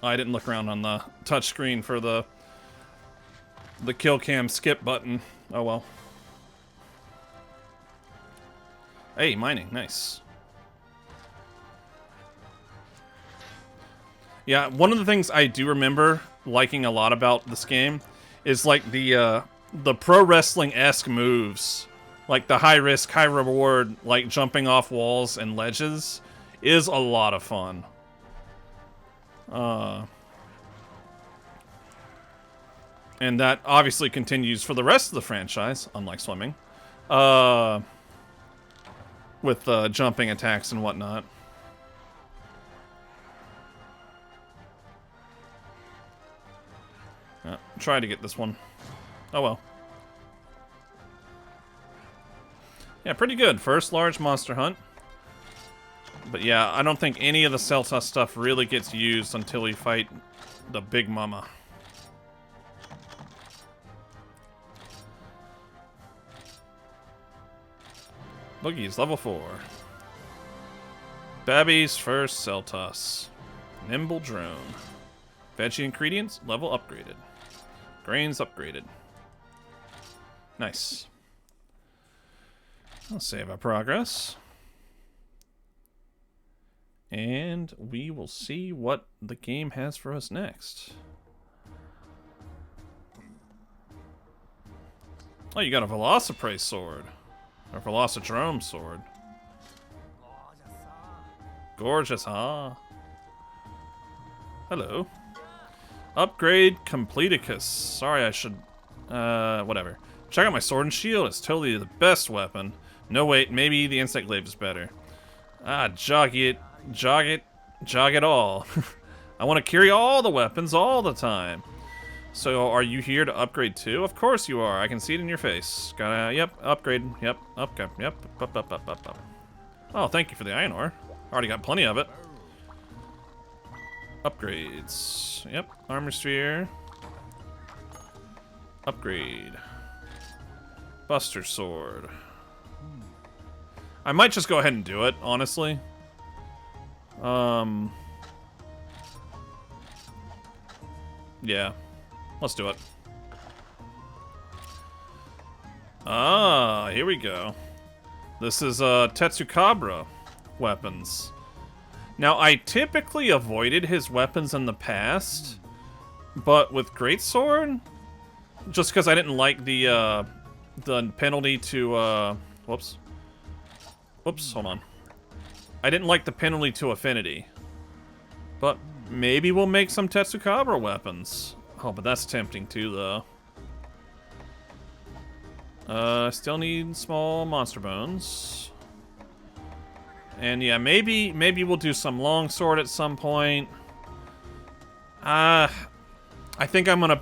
I didn't look around on the touchscreen for the kill cam skip button. Oh well. Hey, mining, nice. Yeah, one of the things I do remember liking a lot about this game is like the pro wrestling-esque moves. Like the high risk, high reward, like jumping off walls and ledges is a lot of fun. And that obviously continues for the rest of the franchise, unlike swimming. With jumping attacks and whatnot. Try to get this one. Oh well. Yeah, pretty good. First large monster hunt. But yeah, I don't think any of the Celtos stuff really gets used until we fight the Big Mama. Boogie's level 4. Babby's first cell toss. Nimble drone. Veggie ingredients, level upgraded. Grains upgraded. Nice. I'll save our progress. And we will see what the game has for us next. Oh, you got a Velociprey sword. Or Velocidrome sword. Gorgeous, huh? Hello. Upgrade Completicus. Sorry, I should... whatever. Check out my sword and shield. It's totally the best weapon. No, wait. Maybe the insect glaive is better. Ah, jog it. Jog it. Jog it all. I want to carry all the weapons all the time. So, are you here to upgrade too? Of course you are. I can see it in your face. Gotta... Yep. Upgrade. Yep. Okay. Yep. Up. Oh, thank you for the iron ore. Already got plenty of it. Upgrades. Yep. Armor sphere. Upgrade. Buster sword. I might just go ahead and do it, honestly. Yeah. Let's do it. Ah, here we go. This is Tetsukabra weapons. Now, I typically avoided his weapons in the past, but with Greatsword, just because I didn't like the penalty to, whoops, hold on. I didn't like the penalty to affinity, but maybe we'll make some Tetsukabra weapons. Oh, but that's tempting too, though. Still need small monster bones. And yeah, maybe we'll do some longsword at some point. I think I'm gonna...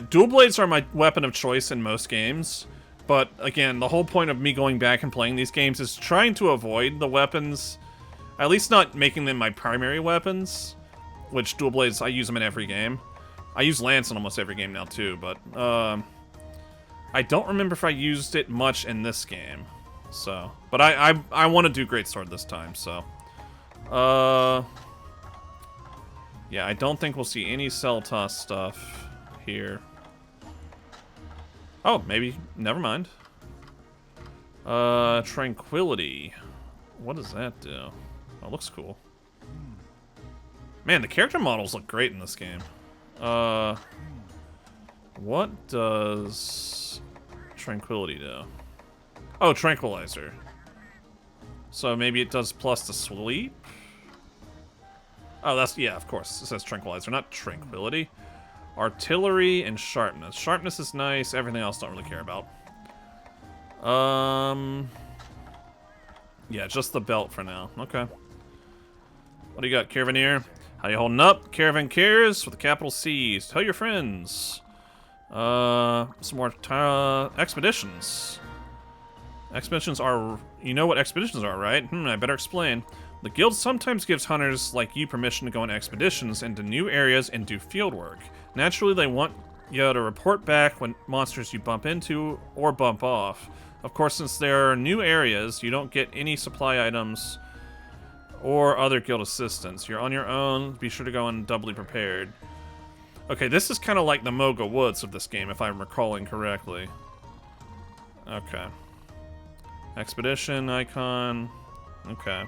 dual blades are my weapon of choice in most games. But again, the whole point of me going back and playing these games is trying to avoid the weapons. At least not making them my primary weapons. Which dual blades, I use them in every game. I use lance in almost every game now too, but I don't remember if I used it much in this game. So, but I want to do Greatsword this time, so. Yeah, I don't think we'll see any cell toss stuff here. Oh, maybe. Never mind. Tranquility. What does that do? Oh, it looks cool. Man, the character models look great in this game. What does Tranquility do? Oh, Tranquilizer. So maybe it does plus to sleep? Oh, that's... Yeah, of course. It says Tranquilizer, not Tranquility. Artillery and Sharpness. Sharpness is nice. Everything else don't really care about. Yeah, just the belt for now. Okay. What do you got, Caravaneer? How you holding up? Caravan cares with a capital C. Tell your friends. Some more expeditions. Expeditions are... You know what expeditions are, right? I better explain. The guild sometimes gives hunters like you permission to go on expeditions into new areas and do field work. Naturally, they want you to report back when monsters you bump into or bump off. Of course, since there are new areas, you don't get any supply items or other guild assistance. You're on your own. Be sure to go in doubly prepared. Okay, this is kind of like the Moga Woods of this game, if I'm recalling correctly. Okay. Expedition icon. Okay.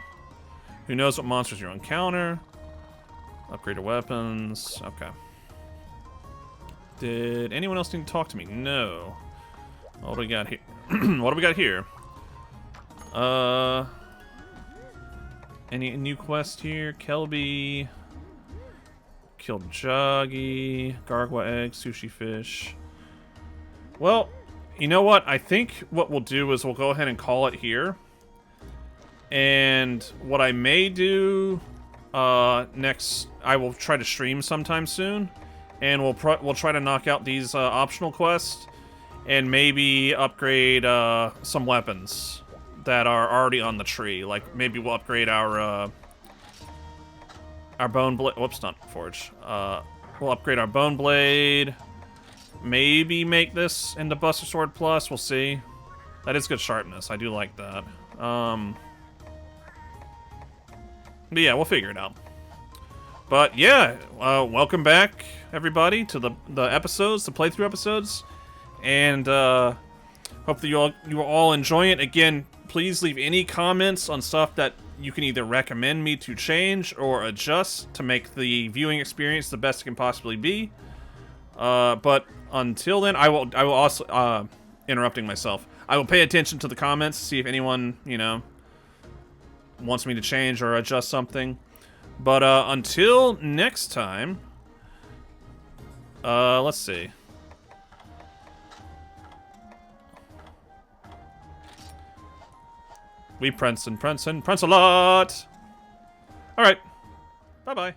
Who knows what monsters you'll encounter? Upgrade your weapons. Okay. Did anyone else need to talk to me? No. What do we got here? What do we got here? Any new quest here? Kelby. Killed Joggy. Gargwa egg. Sushi fish. Well, you know what? I think what we'll do is we'll go ahead and call it here. And what I may do next, I will try to stream sometime soon, and we'll try to knock out these optional quests, and maybe upgrade some weapons that are already on the tree. Like maybe we'll upgrade our bone blade. Whoops, not forge. We'll upgrade our bone blade. Maybe make this into Buster Sword Plus. We'll see. That is good sharpness. I do like that. But yeah, we'll figure it out. But yeah, welcome back, everybody, to the episodes, the playthrough episodes. And hopefully you are all enjoying it. Again, please leave any comments on stuff that you can either recommend me to change or adjust to make the viewing experience the best it can possibly be. But until then, I will also, interrupting myself, I will pay attention to the comments, see if anyone, you know, wants me to change or adjust something. But until next time, let's see. We prance a lot. All right. Bye-bye.